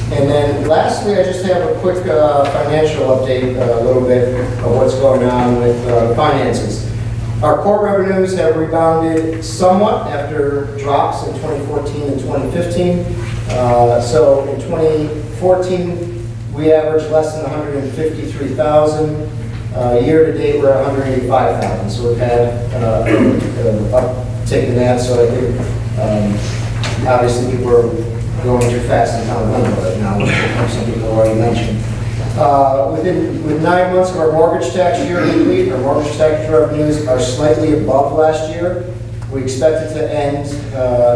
And then lastly, I just have a quick financial update, a little bit of what's going on with finances. Our court revenues have rebounded somewhat after drops in 2014 and 2015. So in 2014, we averaged less than 153,000. Year to date, we're at 185,000. So we've had an uptick in that. So I think obviously people are going too fast in town right now, which some people already mentioned. With 9 months of our mortgage tax year complete, our mortgage tax revenues are slightly above last year. We expect it to end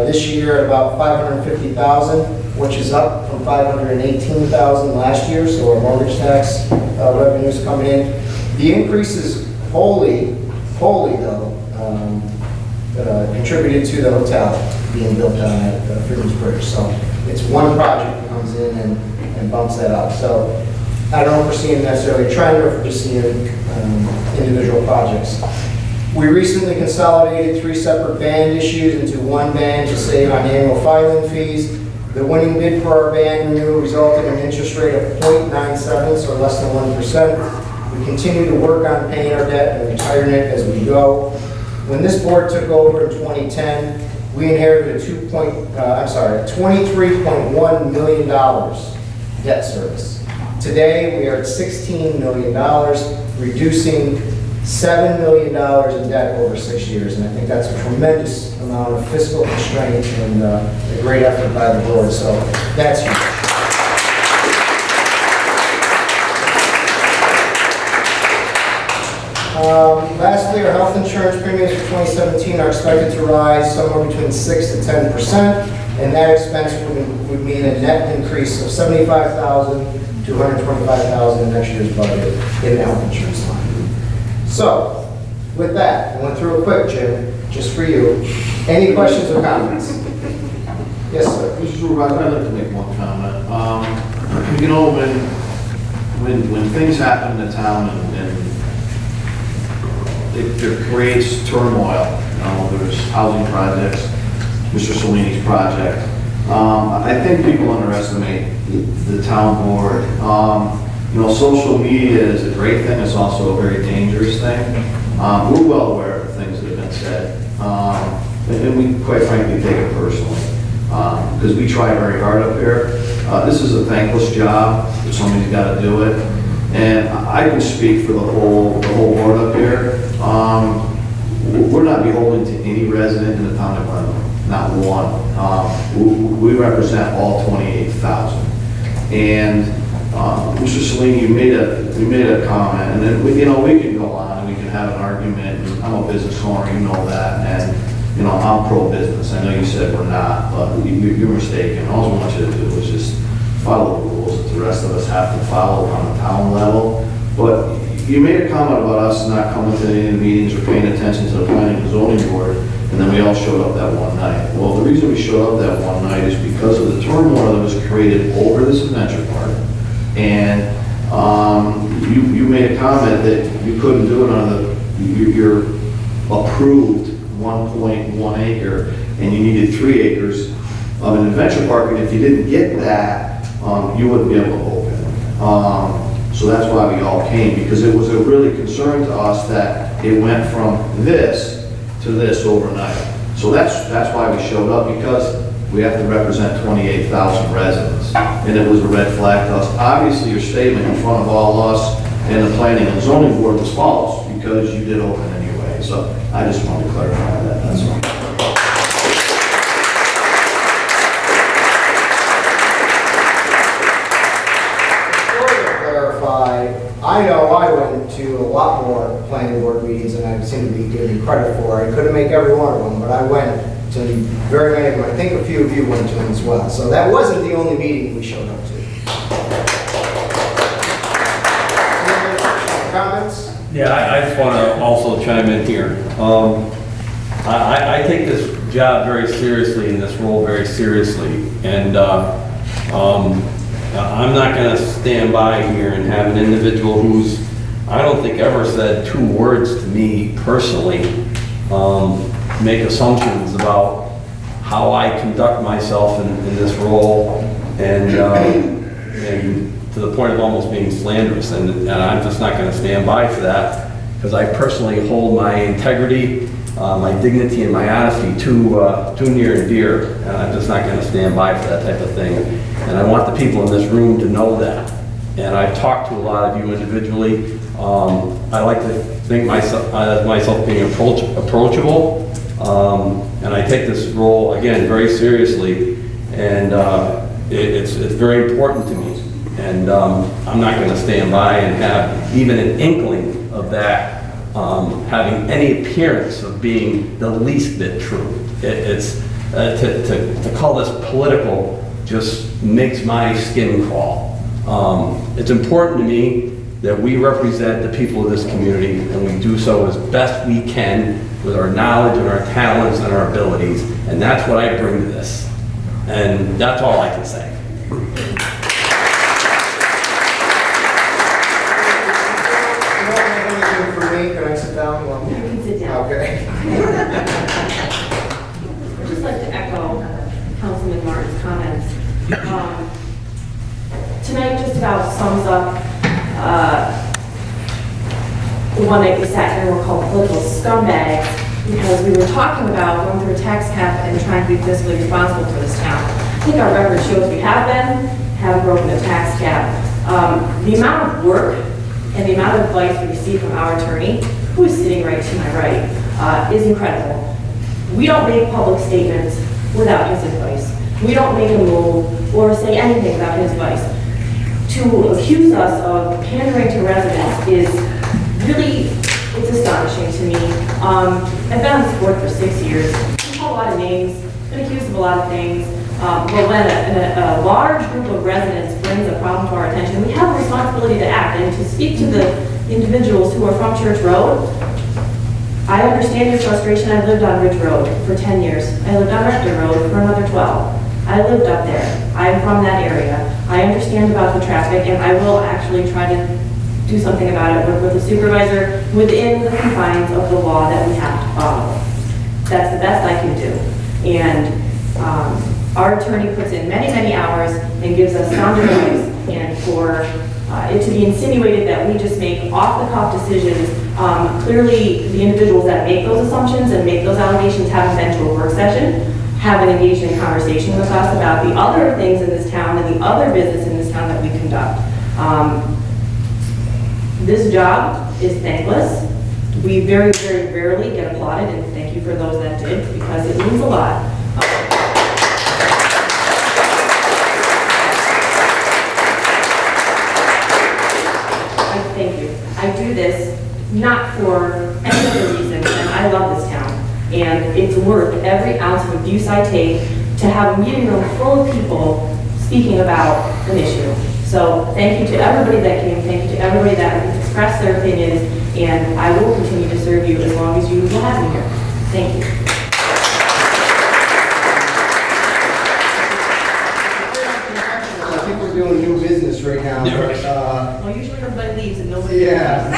this year at about 550,000, which is up from 518,000 last year. So our mortgage tax revenues coming in. The increase is wholly though contributed to the hotel being built down at Freedom's Bridge. So it's one project that comes in and bumps that up. So I don't foresee necessarily a trend or foresee individual projects. We recently consolidated 3 separate band issues into one band to save on annual filing fees. The winning bid for our band renewal resulted in an interest rate of 0.97, so less than 1%. We continue to work on paying our debt and retiring it as we go. When this board took over in 2010, we inherited a $23.1 million debt service. Today, we are at $16 million, reducing $7 million in debt over 6 years. And I think that's a tremendous amount of fiscal constraint and a great effort by the board. So that's huge. Lastly, our health insurance premiums for 2017 are expected to rise somewhere between 6 to 10%, and that expense would mean a net increase of $75,000 to $125,000 in next year's budget in the health insurance line. So, with that, I went through it quick, Jim, just for you. Any questions or comments? Yes, sir. Mr. Supervisor, I'd like to make one comment. You know, when things happen in the town and it creates turmoil. You know, there's housing projects, Mr. Salini's project. I think people underestimate the town board. You know, social media is a great thing. It's also a very dangerous thing. We're well aware of the things that have been said. And we, quite frankly, take it personally. Because we try very hard up here. This is a thankless job. Somebody's got to do it. And I can speak for the whole board up here. We're not beholden to any resident in the town of Glenville, not one. We represent all 28,000. And Mr. Salini, you made a comment, and then we can go on and we can have an argument. I'm a business owner, you know that, and I'm pro-business. I know you said we're not, but you're mistaken. All I want you to do is just follow the rules that the rest of us have to follow on the town level. But you made a comment about us not coming to any of the meetings or paying attention to the planning and zoning board. and then we all showed up that one night. Well, the reason we showed up that one night is because of the turmoil that was created over this adventure park. And you made a comment that you couldn't do it on your approved 1.1 acre, and you needed 3 acres of an adventure park, and if you didn't get that, you wouldn't be able to open. So that's why we all came, because it was a really concern to us that it went from this to this overnight. So that's why we showed up, because we have to represent 28,000 residents, and it was a red flag to us. Obviously, your statement in front of all us and the planning and zoning board was false, because you did open anyway. So I just wanted to clarify that, that's all. I know I went to a lot more planning board meetings than I seem to be giving credit for. I couldn't make every one of them, but I went to very many of them. I think a few of you went to them as well. So that wasn't the only meeting we showed up to. Any comments? Yeah, I just want to also chime in here. I take this job very seriously and this role very seriously. And I'm not going to stand by here and have an individual who's, I don't think ever said 2 words to me personally, make assumptions about how I conduct myself in this role, and to the point of almost being slanderous. And I'm just not going to stand by for that, because I personally hold my integrity, my dignity, and my honesty too near and dear, and I'm just not going to stand by for that type of thing. And I want the people in this room to know that. And I've talked to a lot of you individually. I like to think myself being approachable, and I take this role, again, very seriously, and it's very important to me. And I'm not going to stand by and have even an inkling of that having any appearance of being the least bit true. It's to call this political just makes my skin crawl. It's important to me that we represent the people of this community, and we do so as best we can with our knowledge and our talents and our abilities, and that's what I bring to this. And that's all I can say. Can I sit down? You can sit down. Okay. I'd just like to echo Councilman Martin's comments. Tonight just about sums up the one night we sat here and were called political scumbags, because we were talking about going through a tax cap and trying to be fiscally responsible for this town. I think our record shows we have broken the tax cap. The amount of work and the amount of advice we receive from our attorney, who is sitting right to my right, is incredible. We don't make public statements without his advice. We don't make a move or say anything without his advice. To accuse us of pandering to residents is really, it's astonishing to me. I've been on this board for 6 years. I've called a lot of names, been accused of a lot of things. But when a large group of residents brings a problem to our attention, we have a responsibility to act. And to speak to the individuals who are from Church Road, I understand your frustration. I lived on Ridge Road for 10 years. I lived on Rector Road for another 12. I lived up there. I'm from that area. I understand about the traffic, and I will actually try to do something about it, work with the supervisor within the confines of the law that we have to follow. That's the best I can do. And our attorney puts in many, many hours and gives us sound advice, and for it to be insinuated that we just make off-the-cuff decisions, clearly the individuals that make those assumptions and make those allegations haven't been to a work session, haven't engaged in conversation with us about the other things in this town and the other business in this town that we conduct. This job is thankless. We very, very rarely get applauded, and thank you for those that did, because it means a lot. I thank you. I do this not for any other reason than I love this town, and it's worth every ounce of abuse I take to have a meeting room full of people speaking about an issue. So thank you to everybody that came, thank you to everybody that expressed their opinions, and I will continue to serve you as long as you will have me here. Thank you. doing new business right now. Yeah, right. Well, usually everybody leaves and nobody. Yeah.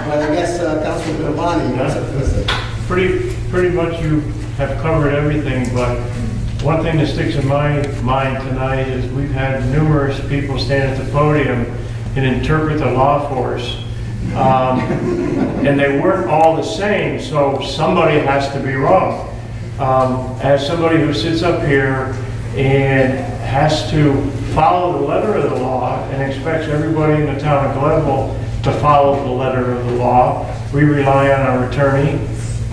But I guess Councilman Bilbani, you have something to say. Pretty much you have covered everything, but one thing that sticks in my mind tonight is we've had numerous people stand at the podium and interpret the law for us. And they weren't all the same, so somebody has to be wrong. As somebody who sits up here and has to follow the letter of the law and expects everybody in the town of Glenville to follow the letter of the law, we rely on our attorney.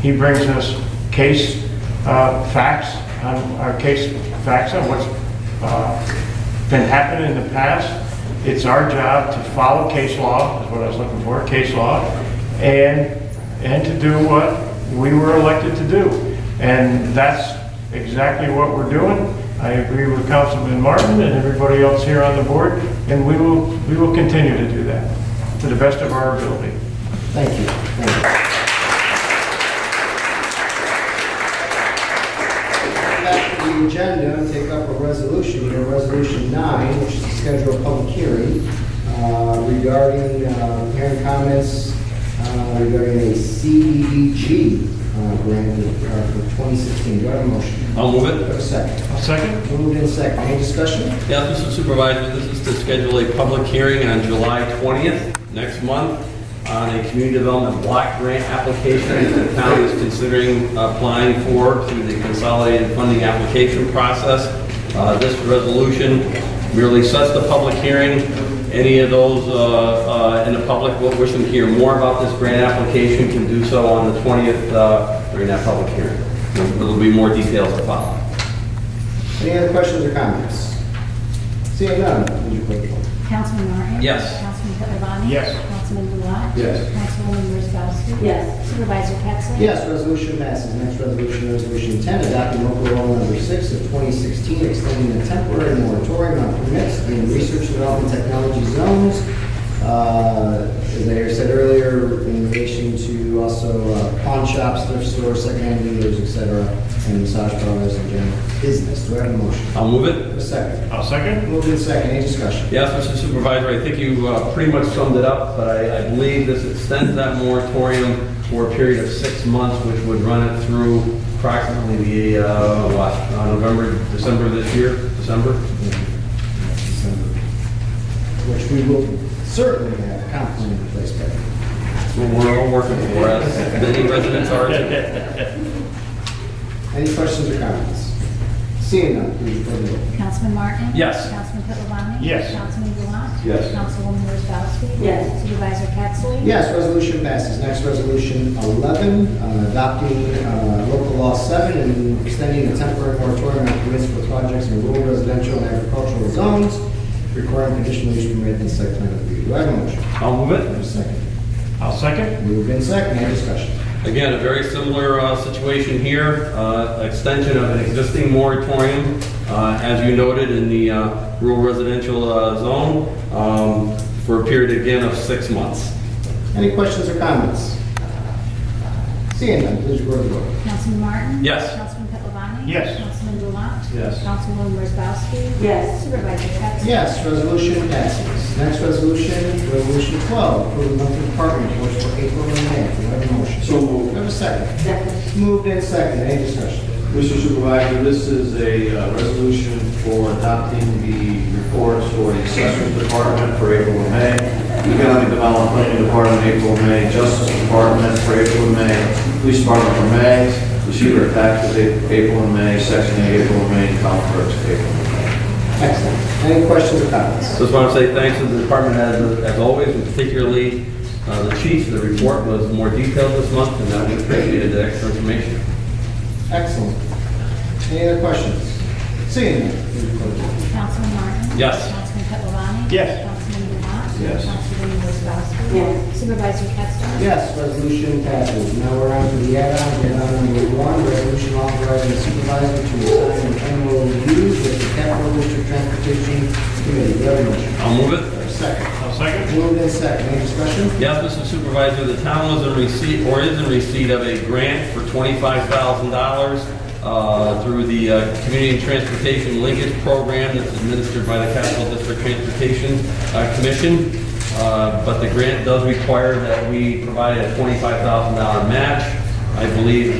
He brings us case facts, on what's been happening in the past. It's our job to follow case law, is what I was looking for, case law, and to do what we were elected to do. And that's exactly what we're doing. I agree with Councilman Martin and everybody else here on the board, and we will continue to do that to the best of our ability. Thank you. Thank you. Back to the agenda, take up a resolution here, Resolution 9, which is to schedule a public hearing regarding hearing comments regarding a CDBG grant for 2016. Do I have a motion? I'll move Do I it. have a second? A second? Moved in second. Any discussion? Yes, Mr. Supervisor, this is to schedule a public hearing on July 20th, next month, on a community development block grant application that the county is considering applying for through the consolidated funding application process. This resolution merely sets the public hearing. Any of those in the public wishing to hear more about this grant application can do so on the 20th during that public hearing. There will be more details to follow. Any other questions or comments? Seeing none, would you please vote? Councilman Martin? Yes. Councilman Pittavani? Yes. Councilman Blount? Yes. Councilwoman Wozzachowski? Yes. Supervisor Pettsley? Yes, resolution passes. Next resolution, Resolution 10, adopting local law number 6 of 2016, extending a temporary moratorium on permits in research and development technology zones. As I said earlier, in relation to also pawn shops, thrift stores, secondhand dealers, etc., and massage parlors and general business. Do I have a motion? I'll move it. A second. I'll second. Moved in second. Any discussion? Yes, Mr. Supervisor, I think you pretty much summed it up, but I believe this extends that moratorium for a period of 6 months, which would run it through approximately the, November, December this year, December? December. Which we will certainly have council in place by then. That's what we're all working for, as many residents are. Any questions or comments? Seeing none, please record the vote. Councilman Martin? Yes. Councilman Pittavani? Yes. Councilman Blount? Yes. Councilwoman Wozzachowski? Yes. Supervisor Pettsley? Yes, resolution passes. Next, resolution 11, adopting local law 7 and extending a temporary moratorium on permits for projects in rural residential and agricultural zones, requiring conditional use permit and site plan review. Do I have a motion? I'll move Do I it. have a second? I'll second. Moved in second. Any discussion? Again, a very similar situation here, extension of an existing moratorium, as you noted, in the rural residential zone, for a period again of 6 months. Any questions or comments? Seeing none, please record the vote. Councilman Martin? Yes. Councilman Pittavani? Yes. Councilman Blount? Yes. Councilwoman Wozzachowski? Yes. Supervisor Pettsley? Yes, resolution passes. Next resolution, resolution 12, approve monthly department reports for April and May. Do I have a motion? So moved. Do I have a second? Second. Moved in second. Any discussion? Mr. Supervisor, this is a resolution for adopting the reports for the Assessment Department for April and May, Economic Development Department April and May, Justice Department for April and May, Police Department for May, Receiver of Taxes April and May, Section 8 April and May, Town Clerk's April and May. Excellent. Any questions or comments? Just want to say thanks to the department as always, and particularly the chief. The report was more detailed this month, and we appreciated the extra information. Excellent. Any other questions? Seeing none, please record the vote. Councilman Martin? Yes. Councilman Pittavani? Yes. Councilman Blount? Yes. Councilwoman Wozzachowski? Yes. Supervisor Pettsley? Yes, resolution passes. Now we're on to the add-on. Add-on number 1, resolution authorizing the supervisor to assign an MOU with the Capital District Transportation Committee. Do I have a motion? I'll move it. Second. I'll second. Moved in second. Any discussion? Yes, Mr. Supervisor, the town was in receipt, or is in receipt of a grant for $25,000 through the Community and Transportation Linkage Program that's administered by the Capital District Transportation Commission. But the grant does require that we provide a $25,000 match. I believe,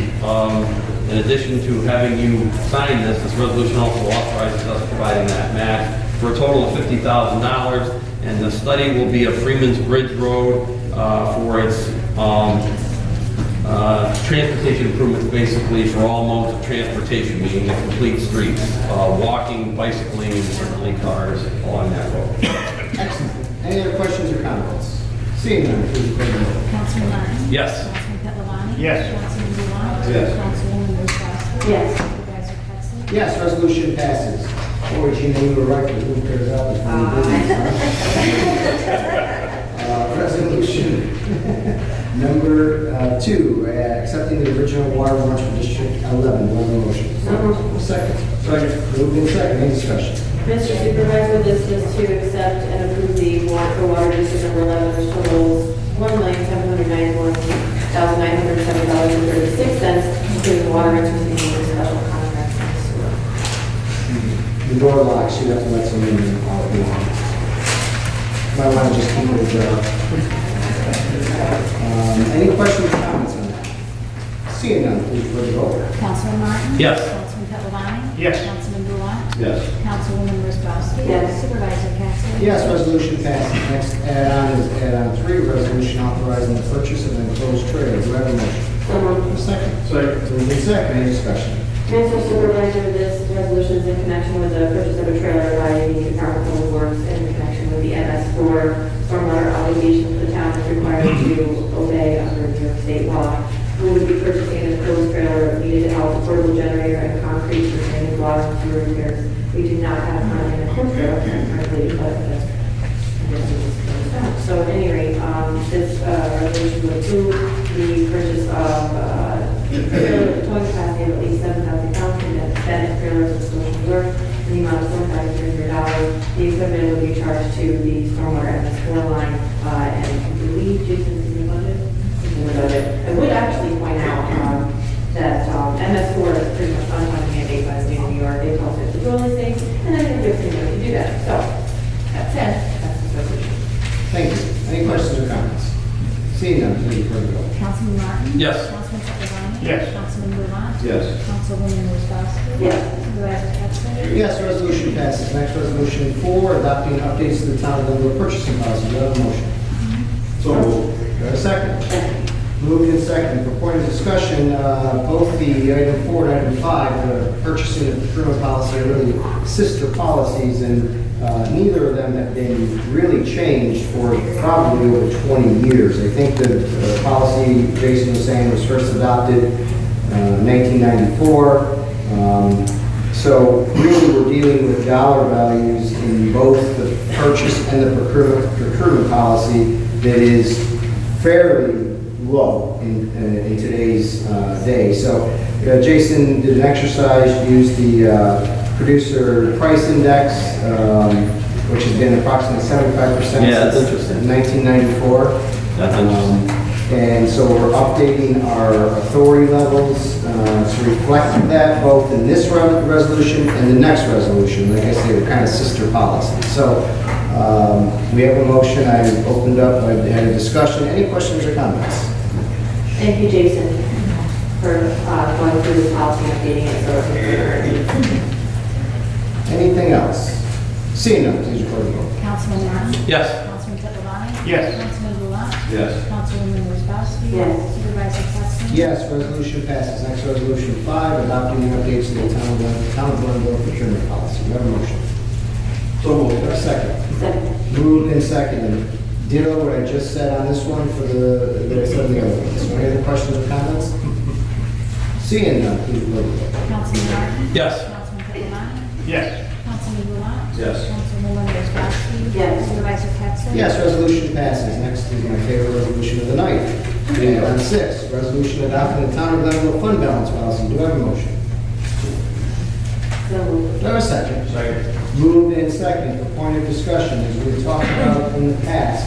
in addition to having you sign this resolution also authorizes us providing that match for a total of $50,000. And the study will be of Freeman's Bridge Road for its transportation improvements, basically for all modes of transportation, meaning the complete streets, walking, bicycling, and certainly cars along that road. Excellent. Any other questions or comments? Seeing none, please record the vote. Councilman Martin? Yes. Councilman Catalani? Yes. Councilman Blunt? Yes. Councilwoman Wozzachowski? Yes. Supervisor Pettsley? Yes, resolution passes. Boy, Gina, you were right, but who cares out before you Resolution number 2, accepting the original water launch for District 11. Do I have a motion? Second. Moved in second. Any discussion? Mr. Supervisor, this is to accept and approve the warrant for water district number 11, which totals $1,791,907.36, including water rates receiving and special contracts and sewer. The door locks, you have to let someone in. Might want to just keep it ajar. Any questions or comments on that? Seeing none, please record the vote. Councilman Martin? Yes. Councilman Catalani? Yes. Councilman Blunt? Yes. Councilwoman Wozzachowski? Yes. Supervisor Pettsley? Yes, resolution passes. Next add-on is add-on 3, resolution authorizing the purchase of an enclosed trailer. Do I have a motion? Second. Moved in second. Any discussion? Mr. Supervisor, this resolution is in connection with the purchase of a trailer by the Department of Public Works in connection with the MS4 stormwater obligations the town is required to obey under New York State law. We would be purchasing an enclosed trailer needed to house a portable generator and concrete for drainage, water, and sewer repairs. We do not have money in the trailer currently, but so at any rate, this resolution would approve the purchase of trailer with a towing capacity of at least 7,000 pounds from the Bennett Trailers of Social New York in the amount of $4,300. The equipment would be charged to the stormwater MS4 line, and I believe Jason's in the budget. I would actually point out that MS4 is pretty much unfunded mandate by the state of New York. They tell us it's really safe, and I think there's things to do that. So, that said, that's the resolution. Thank you. Any questions or comments? Seeing none, please record the vote. Councilman Martin? Yes. Councilman Catalani? Yes. Councilman Blunt? Yes. Councilwoman Wozzachowski? Yes. Supervisor Pettsley? Yes, resolution passes. Next, resolution 4, adopting updates to the town of Glenville purchasing policy. Do I have a motion? So moved. Do I have a second? Moved in second. For point of discussion, both the item 4 and item 5, the purchasing and procurement policy are really sister policies, and neither of them have been really changed for probably over 20 years. I think the policy, Jason was saying, was first adopted in 1994. So really, we're dealing with dollar values in both the purchase and the procurement policy that is fairly low in today's day. So Jason did an exercise, used the producer price index, which has been approximately 75% Yeah, that's since interesting. 1994. That's interesting. And so we're updating our authority levels to reflect that both in this resolution and the next resolution. Like I say, they're kind of sister policies. So we have a motion. I opened up, I had a discussion. Any questions or comments? Thank you, Jason, for going through this policy and updating it so it's Anything else? Seeing none, please record the vote. Councilman Martin? Yes. Councilman Catalani? Yes. Councilman Blunt? Yes. Councilwoman Wozzachowski? Yes. Supervisor Pettsley? Yes, resolution passes. Next, resolution 5, adopting the updates to the town of Glenville procurement policy. We have a motion. So moved. A second. Second. Moved and seconded. Ditto what I just said on this one for that I said on the other ones. Any other questions or comments? Seeing none, please record the vote. Councilman Martin? Yes. Councilman Catalani? Yes. Councilman Blunt? Yes. Councilwoman Wozzachowski? Yes. Supervisor Pettsley? Yes, resolution passes. Next is my favorite resolution of the night. And on 6, resolution adopting the town of Glenville fund balance policy. Do I have a motion? So moved. Do I have a second? Second. Moved and second. For point of discussion, as we talked about in the past,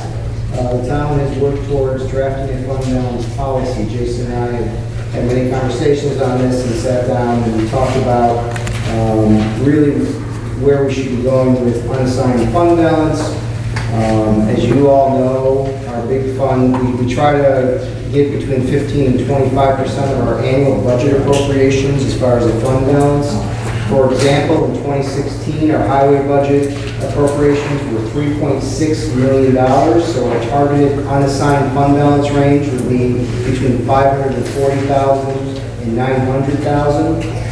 the town has worked towards drafting a fund balance policy. Jason and I have had many conversations on this and sat down and talked about really where we should be going with unassigned fund balance. As you all know, our big fund, we try to get between 15 and 25% of our annual budget appropriations as far as the fund balance. For example, in 2016, our highway budget appropriations were $3.6 million, so our targeted unassigned fund balance range would be between $540,000 and $900,000.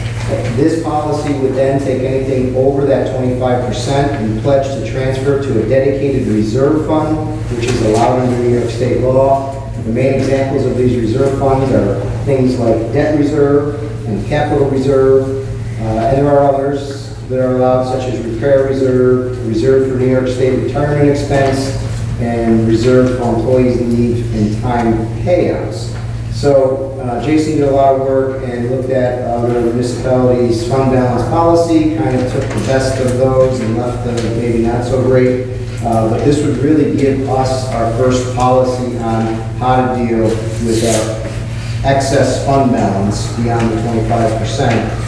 This policy would then take anything over that 25% and pledge to transfer to a dedicated reserve fund, which is allowed under New York State law. The main examples of these reserve funds are things like debt reserve and capital reserve, and there are others that are allowed, such as repair reserve, reserve for New York State retirement expense, and reserve for employees' leave and time payouts. So Jason did a lot of work and looked at other municipalities' fund balance policy, kind of took the best of those and left the maybe not so great. But this would really give us our first policy on how to deal with our excess fund balance beyond the 25%,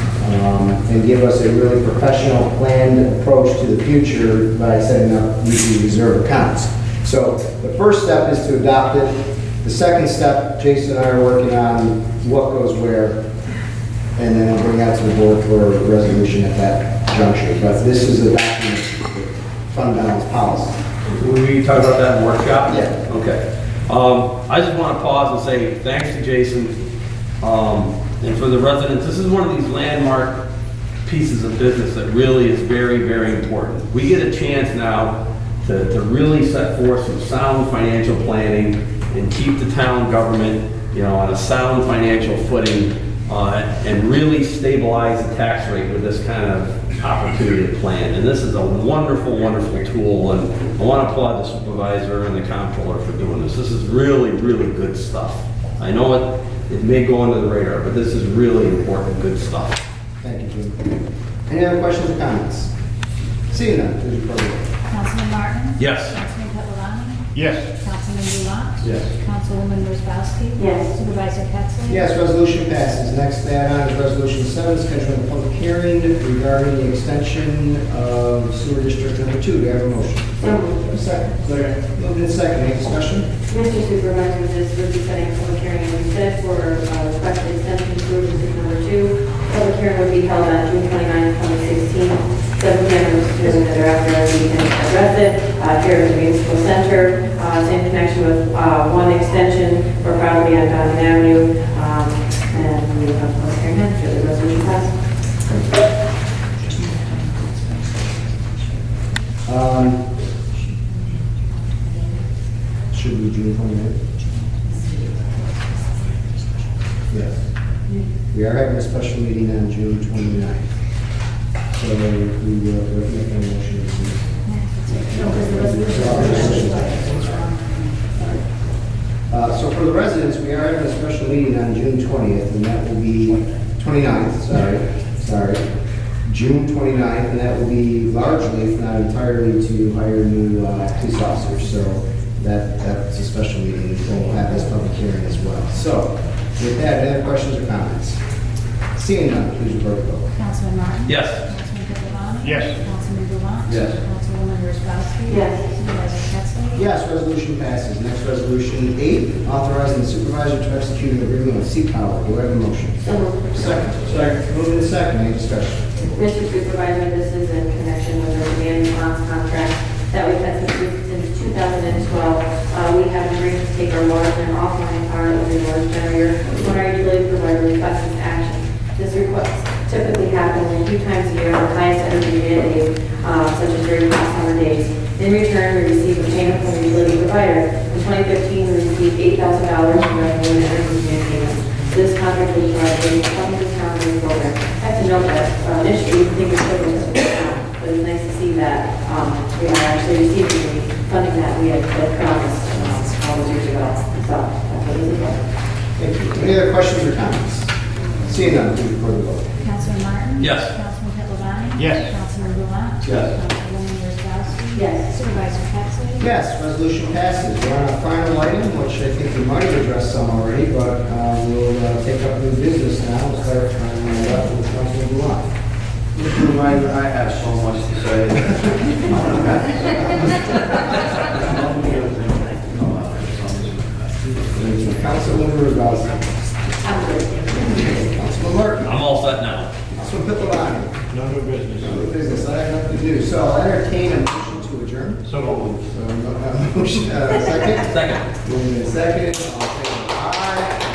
and give us a really professional, planned approach to the future by setting up usually reserve accounts. So the first step is to adopt it. The second step, Jason and I are working on what goes where, and then we'll bring out to the board for a resolution at that juncture. But this is a document, fund balance policy. Will we talk about that in workshop? Yeah. Okay. I just want to pause and say thanks to Jason, and for the residents. This is one of these landmark pieces of business that really is very, very important. We get a chance now to really set forth some sound financial planning and keep the town government, on a sound financial footing, and really stabilize the tax rate with this kind of opportunity plan. And this is a wonderful, wonderful tool, and I want to applaud the supervisor and the comptroller for doing this. This is really, really good stuff. I know it may go under the radar, but this is really important, good stuff. Thank you, Jim. Any other questions or comments? Seeing none, please report the vote. Councilman Martin? Yes. Councilman Catalano? Yes. Councilman Rulat? Yes. Councilwoman Wozzowski? Yes. Supervisor Pettsley? Yes, resolution passes. Next add-on is resolution 7, scheduling a public hearing regarding the extension of sewer district number 2. Do I have a motion? So moved. A second. Second. Moved in second. Any discussion? Mr. Supervisor, this would be setting a public hearing, as we said, for requested extension to sewer district number 2. Public hearing would be held on June 29, 2016. 7 p.m. and thereafter, as we can address it here at the municipal center. It's in connection with one extension for property on Downton Avenue, and we have a public hearing after the resolution passed. Should we June 29th? Yes. We are having a special meeting on June 29th. So we will make a motion. So for the residents, we are having a special meeting on June 20th, and that will be 29th, sorry. June 29th, and that will be largely, if not entirely, to hire new police officers. So that's a special meeting. We'll have this public hearing as well. So with that, any other questions or comments? Seeing none, please report the vote. Councilman Martin? Yes. Councilman Catalano? Yes. Councilman Rulat? Yes. Councilwoman Wozzowski? Yes. Supervisor Pettsley? Yes, resolution passes. Next resolution 8, authorizing the supervisor to execute an agreement with Sea Power. Do I have a motion? So moved. Second. Second. Moved in second. Any discussion? Mr. Supervisor, this is in connection with our demand response contract that we've had since 2012. We have agreed to take our water and offline power with the water generator when our utility provider requests this action. This request typically happens a few times a year on the highest energy demand days, such as during hot summer days. In return, we receive a payment from the utility provider. In 2015, we received $8,000 from revenue and energy demand payments. This contract will provide a public discount rate program. I have to note that initially, we think it's still going to but it's nice to see that we are actually receiving the funding that we had promised all those years ago. So that's what this is about. Thank you. Any other questions or comments? Seeing none, please report the vote. Councilman Martin? Yes. Councilman Catalano? Yes. Councilman Rulat? Yes. Councilwoman Wozzowski? Yes. Supervisor Capson? Yes, resolution passes. We're on a final item, which I think we might have addressed some already, but we'll take up new business now. We'll start on the left with Councilman Blunt. Mr. Reminder, I have so much to say. Councilman Rudolph. Councilman Martin. I'm all set now. Councilman Pipilani. No new business. No new business, I have nothing to do. So I'll entertain a motion to adjourn. So moved. Motion, second? Second. Moving in second, all in favor, aye.